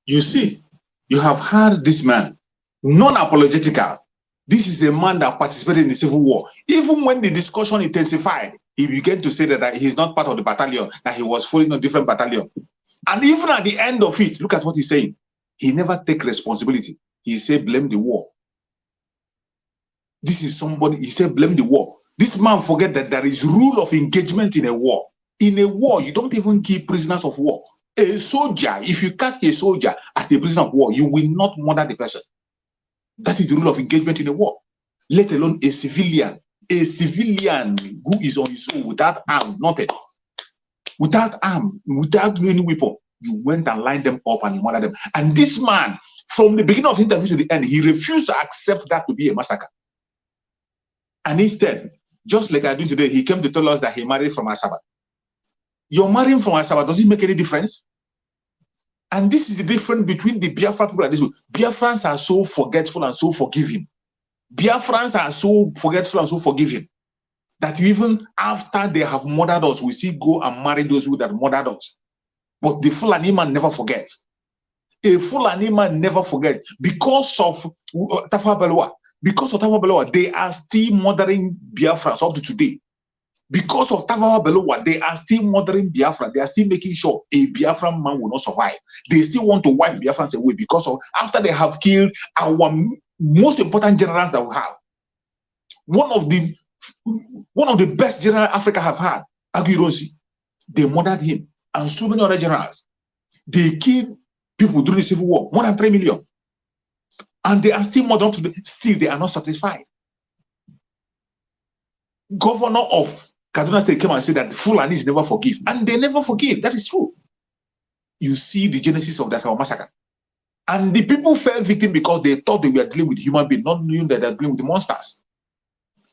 You see, you have heard this man, non-apologetical. This is a man that participated in the civil war. Even when the discussion intensified, he began to say that he's not part of the battalion, that he was following a different battalion. And even at the end of it, look at what he's saying. He never take responsibility. He said, blame the war. This is somebody, he said, blame the war. This man forget that there is rule of engagement in a war. In a war, you don't even keep prisoners of war. A soldier, if you catch a soldier as a prisoner of war, you will not murder the person. That is the rule of engagement in a war. Let alone a civilian. A civilian who is on his own without arm, nothing. Without arm, without any weapon. You went and lined them up and you murdered them. And this man, from the beginning of the interview to the end, he refused to accept that to be a massacre. And instead, just like I do today, he came to tell us that he married from Asaba. You're marrying from Asaba, does it make any difference? And this is the difference between the Biafra people and this people. Biafrans are so forgetful and so forgiving. Biafrans are so forgetful and so forgiving that even after they have murdered us, we still go and marry those people that murdered us. But the Fulani man never forgets. A Fulani man never forgets. Because of Tafawa Balewa, they are still murdering Biafrans up to today. Because of Tafawa Balewa, they are still murdering Biafra. They are still making sure a Biafran man will not survive. They still want to wipe Biafrans away because of after they have killed our most important generals that we have. One of the best generals Africa have had, Aguiyi, they murdered him, and so many other generals. They killed people during the Civil War, more than 3 million. And they are still murdering today. Still, they are not satisfied. Governor of Kaduna State came and said that the Fulanis never forgive. And they never forgive. That is true. You see the genesis of the Asaba massacre. And the people fell victim because they thought they were dealing with human beings, not knowing that they're dealing with the monsters.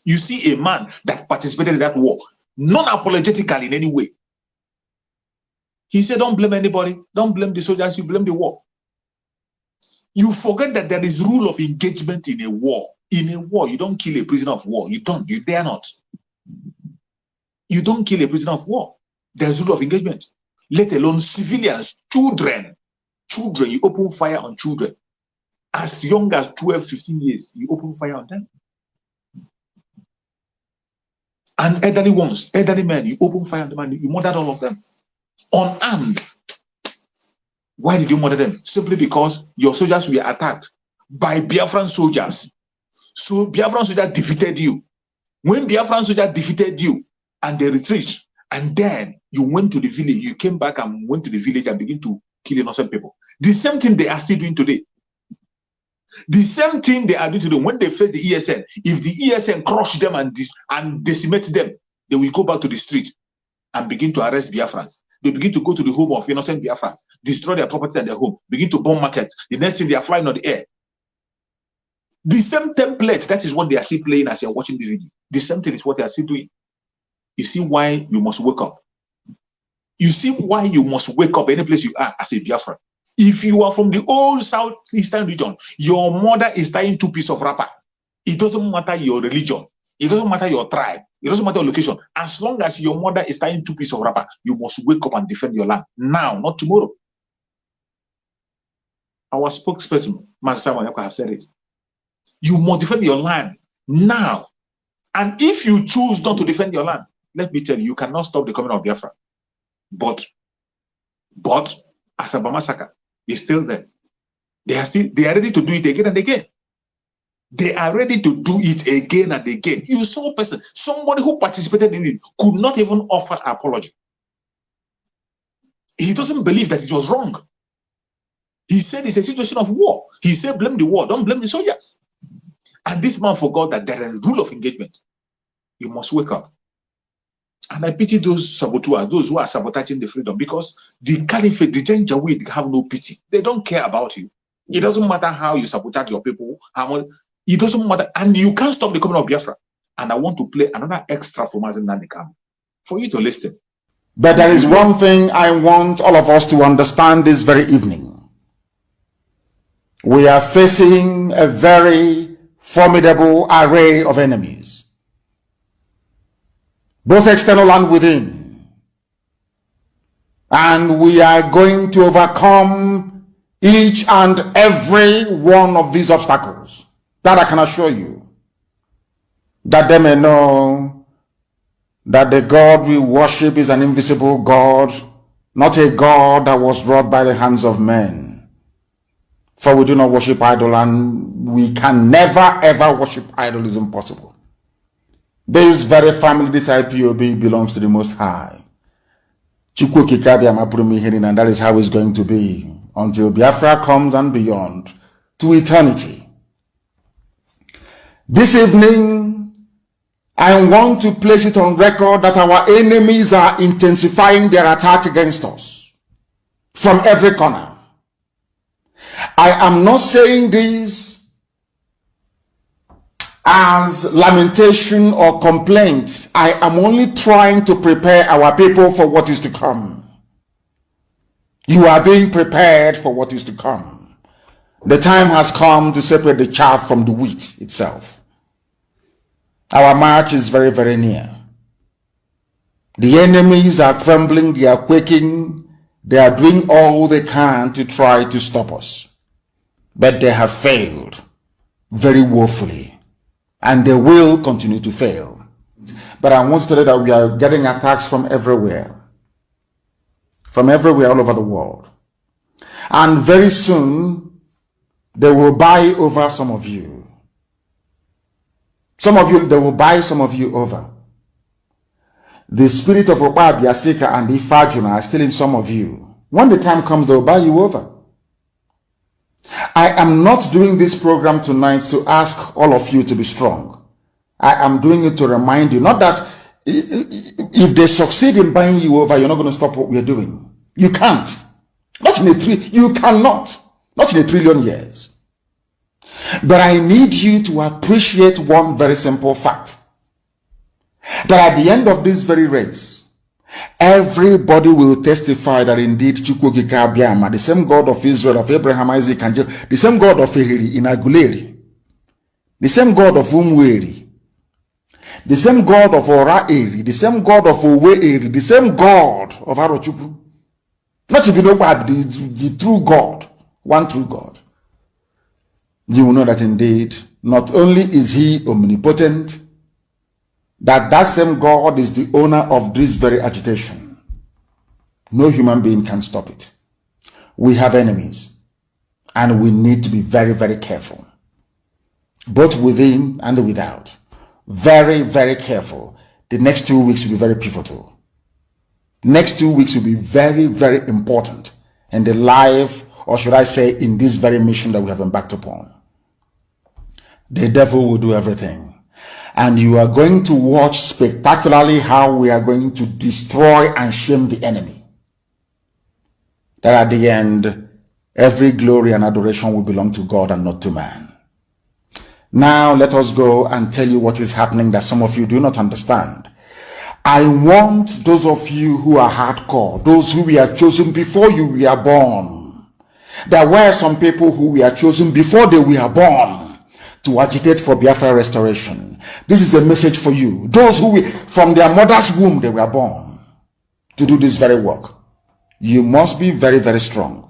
You see a man that participated in that war, non-apologetically in any way. He said, don't blame anybody. Don't blame the soldiers. You blame the war. You forget that there is rule of engagement in a war. In a war, you don't kill a prisoner of war. You don't. You dare not. You don't kill a prisoner of war. There's rule of engagement. Let alone civilians, children. Children, you open fire on children. As young as 12, 15 years, you open fire on them. And elderly ones, elderly men, you open fire on them and you murdered all of them. Unarmed. Why did you murder them? Simply because your soldiers were attacked by Biafran soldiers. So Biafran soldier defeated you. When Biafran soldier defeated you and they retreat, and then you went to the village, you came back and went to the village and begin to kill innocent people. The same thing they are still doing today. The same thing they are doing today. When they face the ESN, if the ESN crush them and decimate them, they will go back to the street and begin to arrest Biafrans. They begin to go to the home of innocent Biafrans, destroy their property and their home, begin to bomb markets. The next thing, they are flying on the air. The same template, that is what they are still playing as you're watching the video. The same thing is what they are still doing. You see why you must wake up. You see why you must wake up any place you are as a Biafran. If you are from the old southeastern region, your mother is tying 2 pieces of wrapper. It doesn't matter your religion. It doesn't matter your tribe. It doesn't matter your location. As long as your mother is tying 2 pieces of wrapper, you must wake up and defend your land. Now, not tomorrow. Our spokesperson, Master Simon, have said it. You must defend your land now. And if you choose not to defend your land, let me tell you, you cannot stop the coming of Biafra. But Asaba massacre is still there. They are ready to do it again and again. They are ready to do it again and again. You saw a person, somebody who participated in it, could not even offer an apology. He doesn't believe that it was wrong. He said it's a situation of war. He said blame the war, don't blame the soldiers. And this man forgot that there is a rule of engagement. You must wake up. And I pity those saboteurs, those who are sabotaging the freedom, because the caliphate, the Janjaweed, have no pity. They don't care about you. It doesn't matter how you sabotage your people, it doesn't matter. And you can't stop the coming of Biafra. And I want to play another extra from Mazen Nandikam for you to listen. But there is one thing I want all of us to understand this very evening. We are facing a very formidable array of enemies, both external and within. And we are going to overcome each and every one of these obstacles. That I can assure you, that they may know that the God we worship is an invisible God, not a God that was wrought by the hands of men. For we do not worship idol, and we can never ever worship idol. Is impossible. This very family, this IPOB, belongs to the Most High. And that is how it's going to be until Biafra comes and beyond, to eternity. This evening, I want to place it on record that our enemies are intensifying their attack against us from every corner. I am not saying this as lamentation or complaint. I am only trying to prepare our people for what is to come. You are being prepared for what is to come. The time has come to separate the chaff from the wheat itself. Our march is very, very near. The enemies are trembling, they are quaking, they are doing all they can to try to stop us. But they have failed very woefully, and they will continue to fail. But I want to tell you that we are getting attacks from everywhere all over the world. And very soon, they will buy over some of you. Some of you, they will buy some of you over. The spirit of Oba Biasika and Ifajuna are still in some of you. When the time comes, they will buy you over. I am not doing this program tonight to ask all of you to be strong. I am doing it to remind you, not that if they succeed in buying you over, you're not going to stop what we are doing. You can't. You cannot. Not in 1 trillion years. But I need you to appreciate one very simple fact. That at the end of this very race, everybody will testify that indeed Chukwuokike Abiama, the same God of Israel, of Abraham, Isaac, and Jacob, the same God of Ehiri in Aguleri, the same God of Umweri, the same God of Ora Eri, the same God of Owe Eri, the same God of Arochukwu. Not to be nobody, the true God, one true God. You will know that indeed, not only is he omnipotent, that same God is the owner of this very agitation. No human being can stop it. We have enemies, and we need to be very, very careful. both within and without. Very, very careful. The next 2 weeks will be very pivotal. Next 2 weeks will be very, very important in the life, or should I say, in this very mission that we have embarked upon. The devil will do everything. And you are going to watch spectacularly how we are going to destroy and shame the enemy. That at the end, every glory and adoration will belong to God and not to man. Now let us go and tell you what is happening that some of you do not understand. I want those of you who are hardcore, those who were chosen before you were born. There were some people who were chosen before they were born to agitate for Biafra restoration. This is a message for you. Those who from their mother's womb they were born to do this very work. You must be very, very strong.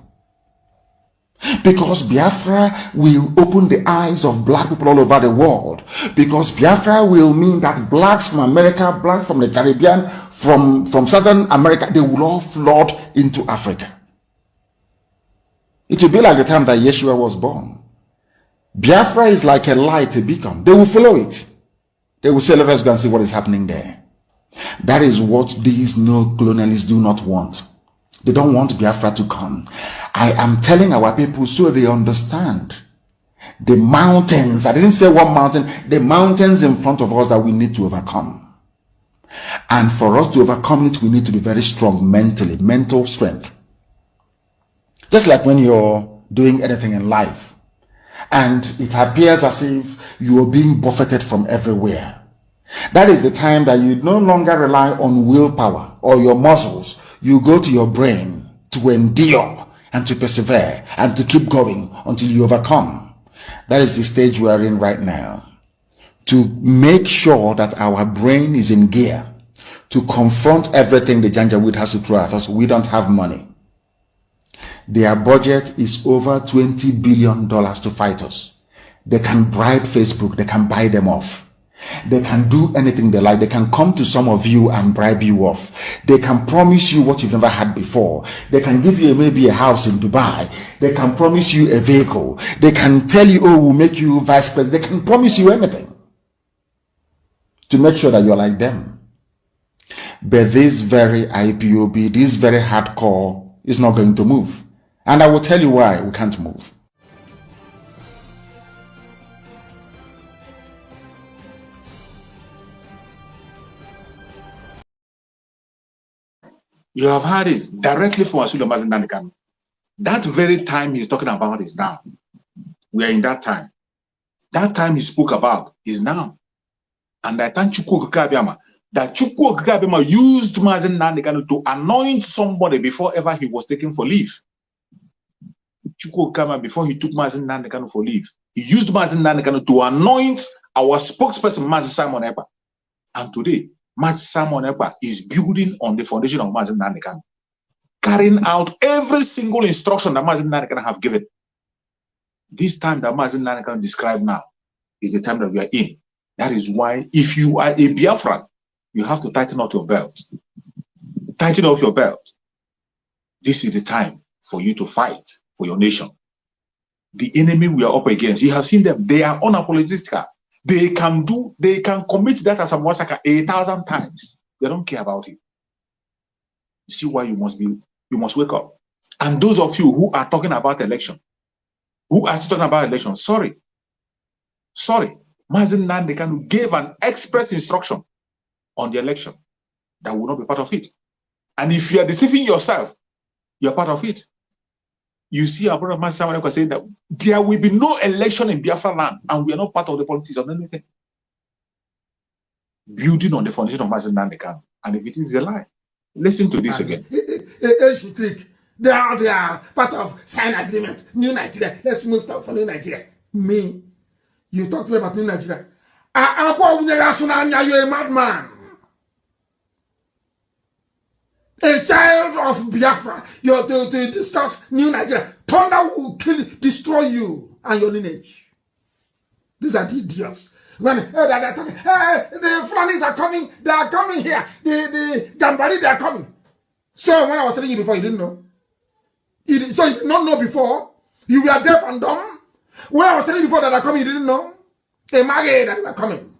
Because Biafra will open the eyes of black people all over the world. Because Biafra will mean that blacks from America, blacks from the Caribbean, from Southern America, they will all flood into Africa. It will be like the time that Yeshua was born. Biafra is like a light, a beacon. They will follow it. They will say, let us go and see what is happening there. That is what these neo-colonialists do not want. They don't want Biafra to come. I am telling our people so they understand. The mountains, I didn't say one mountain, the mountains in front of us that we need to overcome. And for us to overcome it, we need to be very strong mentally, mental strength. Just like when you're doing anything in life, and it appears as if you are being buffeted from everywhere. That is the time that you no longer rely on willpower or your muscles. You go to your brain to endure and to persevere and to keep going until you overcome. That is the stage we are in right now. To make sure that our brain is in gear to confront everything the Janjaweed has to throw at us. We don't have money. Their budget is over $20 billion to fight us. They can bribe Facebook. They can buy them off. They can do anything they like. They can come to some of you and bribe you off. They can promise you what you've never had before. They can give you maybe a house in Dubai. They can promise you a vehicle. They can tell you, oh, we'll make you vice president. They can promise you anything to make sure that you're like them. But this very IPOB, this very hardcore is not going to move. And I will tell you why we can't move. You have heard it directly from Asilo Mazindandikan. That very time he's talking about is now. We are in that time. That time he spoke about is now. And I thank Chukwu Okike Abiama that Chukwu Okike Abiama used Mazindandikan to anoint somebody before ever he was taken for leave. Chukwu Okike Abiama, before he took Mazindandikan for leave, he used Mazindandikan to anoint our spokesperson, Mazi Simon Ekpa. And today, Mazi Simon Ekpa is building on the foundation of Mazindandikan, carrying out every single instruction that Mazindandikan have given. This time that Mazindandikan described now is the time that we are in. That is why, if you are a Biafran, you have to tighten up your belt. Tighten up your belt. This is the time for you to fight for your nation. The enemy we are up against, you have seen them. They are unapologetic. They can commit that as a massacre 1,000 times. They don't care about it. You see why you must wake up. And those of you who are talking about election, who are still talking about election, sorry. Mazindandikan gave an express instruction on the election that will not be part of it. And if you are deceiving yourself, you're part of it. You see our brother Mazi Simon Ekpa saying that there will be no election in Biafra land, and we are not part of the politics of anything. Building on the foundation of Mazindandikan, and if it is a lie, listen to this again. They are part of sign agreement. New Nigeria. Let's move for New Nigeria. Me, you talk to me about New Nigeria. You're a madman. A child of Biafra. You're to discuss New Nigeria. Thunder will destroy you and your lineage. These are the idiots. When the Fulanis are coming, they are coming here. The Gambari, they are coming. So when I was telling you before, you didn't know. So you did not know before. You were deaf and dumb. When I was telling you before that are coming, you didn't know. They married and they were coming.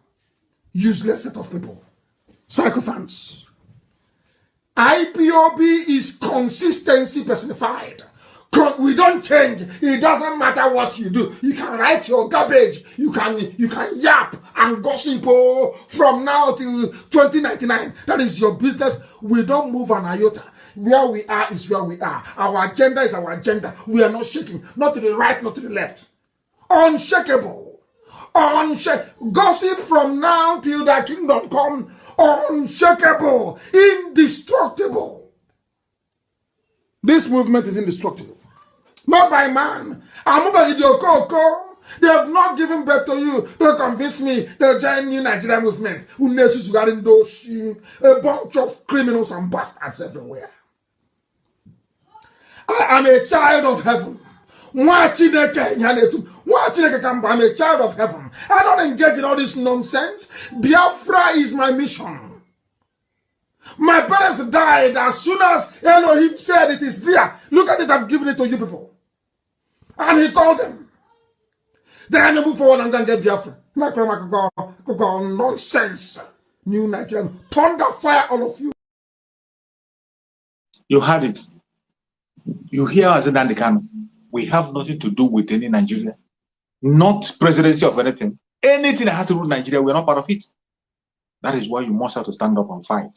Useless set of people. Sycophants. IPOB is consistency personified. We don't change. It doesn't matter what you do. You can write your garbage. You can yap and gossip from now till 2099. That is your business. We don't move an iota. Where we are is where we are. Our agenda is our agenda. We are not shaking. Not to the right, not to the left. Unshakable. Gossip from now till the kingdom come. Unshakable. Indestructible. This movement is indestructible. Not by man. They have not given birth to you to convince me to join new Nigeria movement. A bunch of criminals and bastards everywhere. I am a child of heaven. I'm a child of heaven. I don't engage in all this nonsense. Biafra is my mission. My parents died as soon as Elohim said it is there. Look at it, I've given it to you people. And he called them. Then I move forward and then get Biafra. Nonsense. New Nigeria. Thunder fire, all of you. You had it. You hear us in Dandikano. We have nothing to do with any Nigeria. Not presidency of anything. Anything that had to do with Nigeria, we're not part of it. That is why you must have to stand up and fight.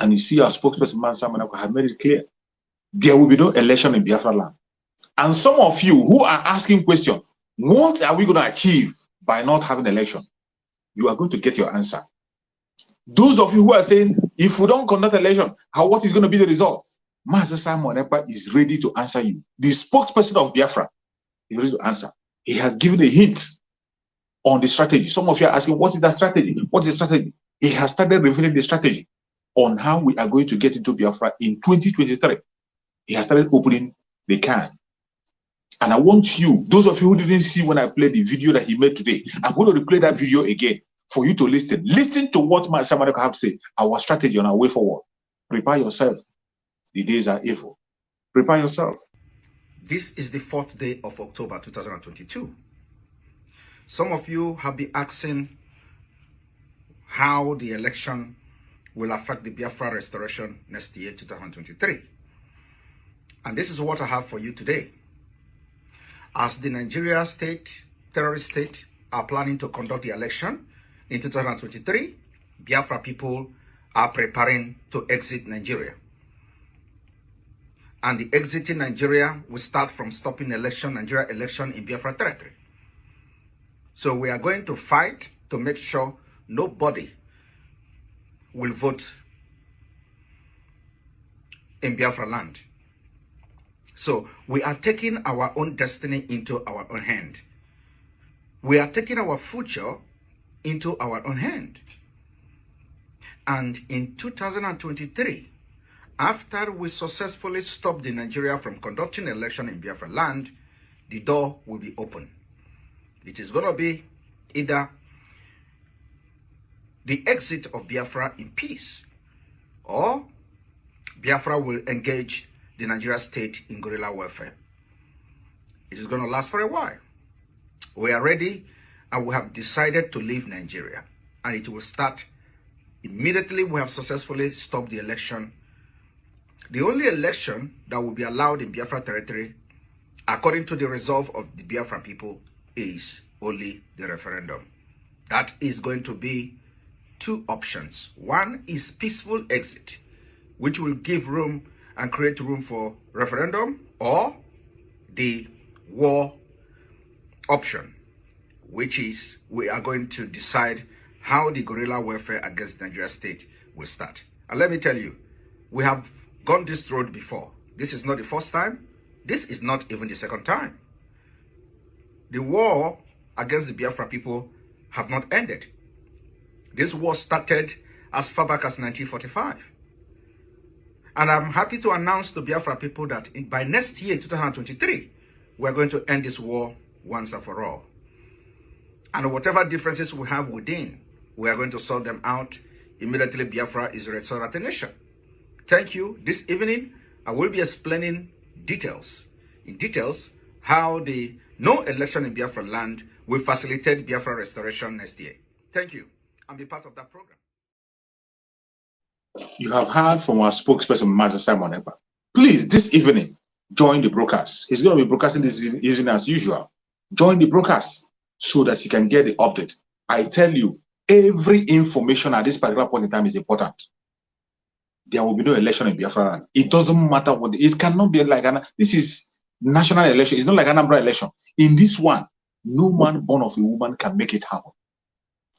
And you see our spokesperson, Man Samanako, have made it clear. There will be no election in Biafra land. And some of you who are asking questions, what are we going to achieve by not having election? You are going to get your answer. Those of you who are saying, if we don't conduct election, what is going to be the result? Master Simon Ekpa is ready to answer you. The spokesperson of Biafra is ready to answer. He has given a hint on the strategy. Some of you are asking, what is that strategy? What is the strategy? He has started revealing the strategy on how we are going to get into Biafra in 2023. He has started opening the can. And I want you, those of you who didn't see when I played the video that he made today, I'm going to replay that video again for you to listen. Listen to what Master Samaneko have to say, our strategy on our way forward. Prepare yourself. The days are evil. Prepare yourself. This is the 4th day of October 2022. Some of you have been asking how the election will affect the Biafra restoration next year, 2023. And this is what I have for you today. As the Nigeria state, terrorist state, are planning to conduct the election in 2023, Biafra people are preparing to exit Nigeria. And the exiting Nigeria will start from stopping Nigeria election in Biafra territory. So we are going to fight to make sure nobody will vote in Biafra land. So we are taking our own destiny into our own hand. We are taking our future into our own hand. And in 2023, after we successfully stop the Nigeria from conducting election in Biafra land, the door will be open. It is going to be either the exit of Biafra in peace, or Biafra will engage the Nigeria state in guerrilla warfare. It is going to last for a while. We are ready and we have decided to leave Nigeria, and it will start immediately we have successfully stopped the election. The only election that will be allowed in Biafra territory, according to the resolve of the Biafra people, is only the referendum. That is going to be two options. One is peaceful exit, which will give room and create room for referendum, or the war option, which is we are going to decide how the guerrilla warfare against Nigeria state will start. And let me tell you, we have gone this road before. This is not the first time. This is not even the second time. The war against the Biafra people have not ended. This war started as far back as 1945. And I'm happy to announce to Biafra people that by next year, 2023, we're going to end this war once and for all. And whatever differences we have within, we are going to sort them out. Immediately, Biafra is restored as a nation. Thank you. This evening, I will be explaining in details, how the no election in Biafra land will facilitate Biafra restoration next year. Thank you, and be part of that program. You have heard from our spokesperson, Master Simon Ekpa. Please, this evening, join the broadcast. He's going to be broadcasting this evening as usual. Join the broadcast so that you can get the update. I tell you, every information at this particular point in time is important. There will be no election in Biafra. It doesn't matter what it cannot be like this is national election. It's not like an Anambra election. In this one, no man born of a woman can make it happen.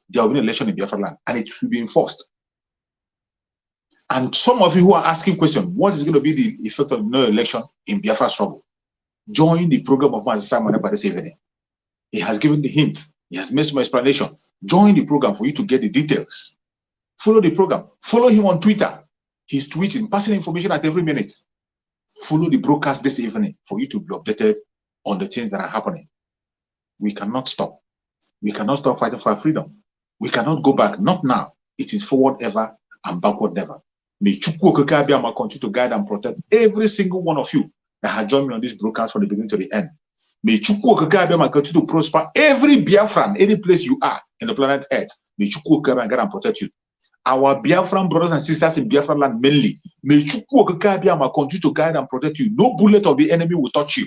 There will be an election in Biafra land, and it will be enforced. And some of you who are asking questions, what is going to be the effect of no election in Biafra struggle? Join the program of Master Simon Ekpa this evening. He has given the hint. He has made some explanation. Join the program for you to get the details. Follow the program. Follow him on Twitter. He's tweeting, passing information at every minute. Follow the broadcast this evening for you to be updated on the things that are happening. We cannot stop. We cannot stop fighting for our freedom. We cannot go back. Not now. It is forward ever and backward never. May Chukwu Okike Abiyama continue to guide and protect every single one of you that has joined me on this broadcast from the beginning to the end. May Chukwu Okike Abiyama continue to prosper every Biafran, any place you are in the planet Earth. May Chukwu Okike Abiyama guide and protect you. Our Biafran brothers and sisters in Biafran land mainly. May Chukwu Okike Abiyama continue to guide and protect you. No bullet of the enemy will touch you.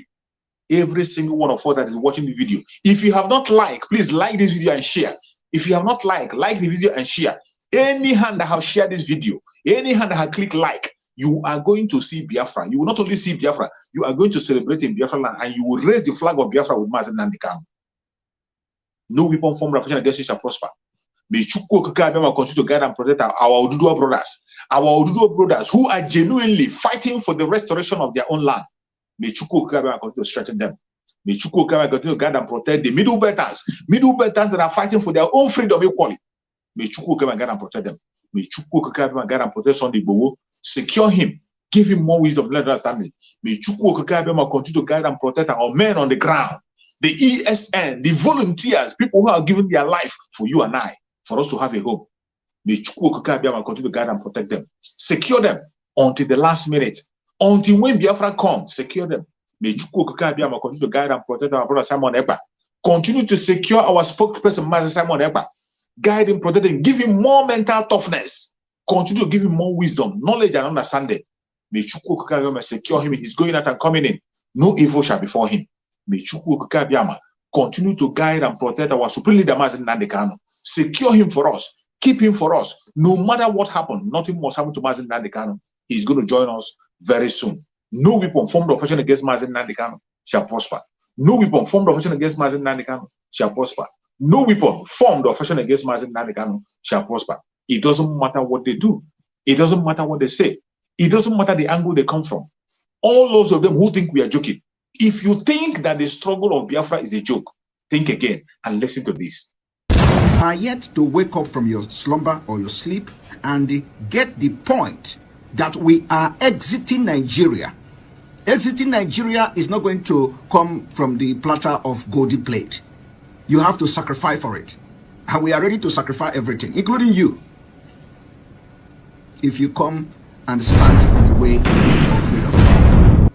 Every single one of us that is watching the video. If you have not liked, please like this video and share. If you have not liked, like the video and share. Any hand that has shared this video, any hand that has clicked like, you are going to see Biafra. You will not only see Biafra, you are going to celebrate in Biafra land, and you will raise the flag of Biafra with Mazen Nandikam. No weapon formed of against you shall prosper. May Chukwu Okike Abiyama continue to guide and protect our Oduduwa brothers who are genuinely fighting for the restoration of their own land. May Chukwu Okike Abiyama continue to strengthen them. May Chukwu Okike Abiyama continue to guide and protect the middle belters that are fighting for their own freedom equally. May Chukwu Okike Abiyama guide and protect them. May Chukwu Okike Abiyama guide and protect Sunday Igboho. Secure him. Give him more wisdom, let understanding. May Chukwu Okike Abiyama continue to guide and protect our men on the ground. The ESN, the volunteers, people who are giving their life for you and I, for us to have a home. May Chukwu Okike Abiyama continue to guide and protect them. Secure them until the last minute. Until when Biafra comes, secure them. May Chukwu Okike Abiyama continue to guide and protect our brother Simon Ekpa. Continue to secure our spokesperson, Master Simon Ekpa. Guide him, protect him, give him more mental toughness. Continue to give him more wisdom, knowledge, and understanding. May Chukwu Okike Abiyama secure him. He's going out and coming in. No evil shall befall him. May Chukwu Okike Abiyama continue to guide and protect our supreme leader, Mazen Nnamdi Kanu. Secure him for us. Keep him for us. No matter what happened, nothing must happen to Mazen Nnamdi Kanu. He's going to join us very soon. No weapon formed of action against Mazen Nnamdi Kanu shall prosper. No weapon formed of action against Mazen Nnamdi Kanu shall prosper. No weapon formed of action against Mazen Nnamdi Kanu shall prosper. It doesn't matter what they do. It doesn't matter what they say. It doesn't matter the angle they come from. All those of them who think we are joking. If you think that the struggle of Biafra is a joke, think again and listen to this. Are yet to wake up from your slumber or your sleep and get the point that we are exiting Nigeria. Exiting Nigeria is not going to come from the platter of golden plate. You have to sacrifice for it. And we are ready to sacrifice everything, including you, if you come and stand in the way of freedom.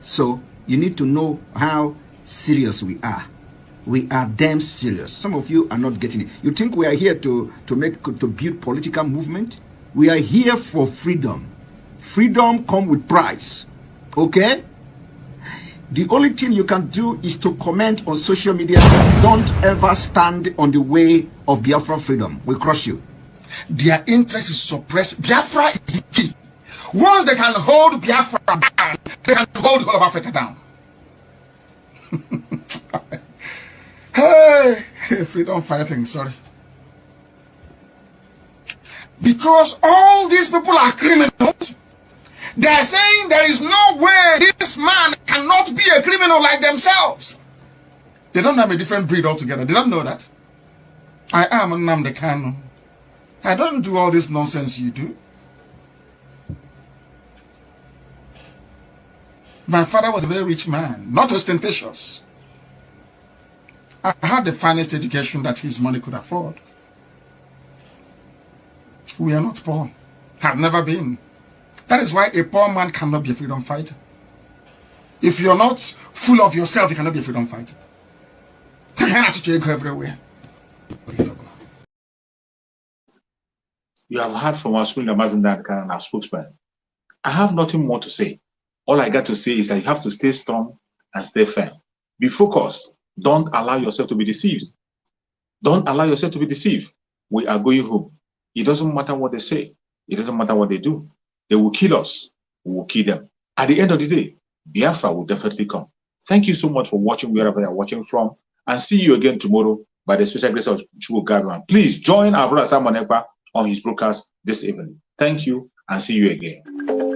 So you need to know how serious we are. We are damn serious. Some of you are not getting it. You think we are here to build political movement? We are here for freedom. Freedom comes with price. Okay? The only thing you can do is to comment on social media. Don't ever stand on the way of Biafra freedom. We crush you. Their interest is suppressed. Biafra is the key. Once they can hold Biafra down, they can hold all of Africa down. Hey, freedom fighting, sorry. Because all these people are criminals, they are saying there is no way this man cannot be a criminal like themselves. They don't have a different breed altogether. They don't know that. I am Nnamdi Kanu. I don't do all this nonsense you do. My father was a very rich man, not ostentatious. I had the finest education that his money could afford. We are not poor. Have never been. That is why a poor man cannot be a freedom fighter. If you're not full of yourself, you cannot be a freedom fighter. everywhere. You have heard from our Spring Amazon and our spokesman. I have nothing more to say. All I got to say is that you have to stay strong and stay firm. Be focused. Don't allow yourself to be deceived. Don't allow yourself to be deceived. We are going home. It doesn't matter what they say. It doesn't matter what they do. They will kill us. We will kill them. At the end of the day, Biafra will definitely come. Thank you so much for watching wherever you're watching from. And see you again tomorrow by the special grace of Chukwu Gabriel. Please join our brother Simon Ekpa on his broadcast this evening. Thank you and see you again.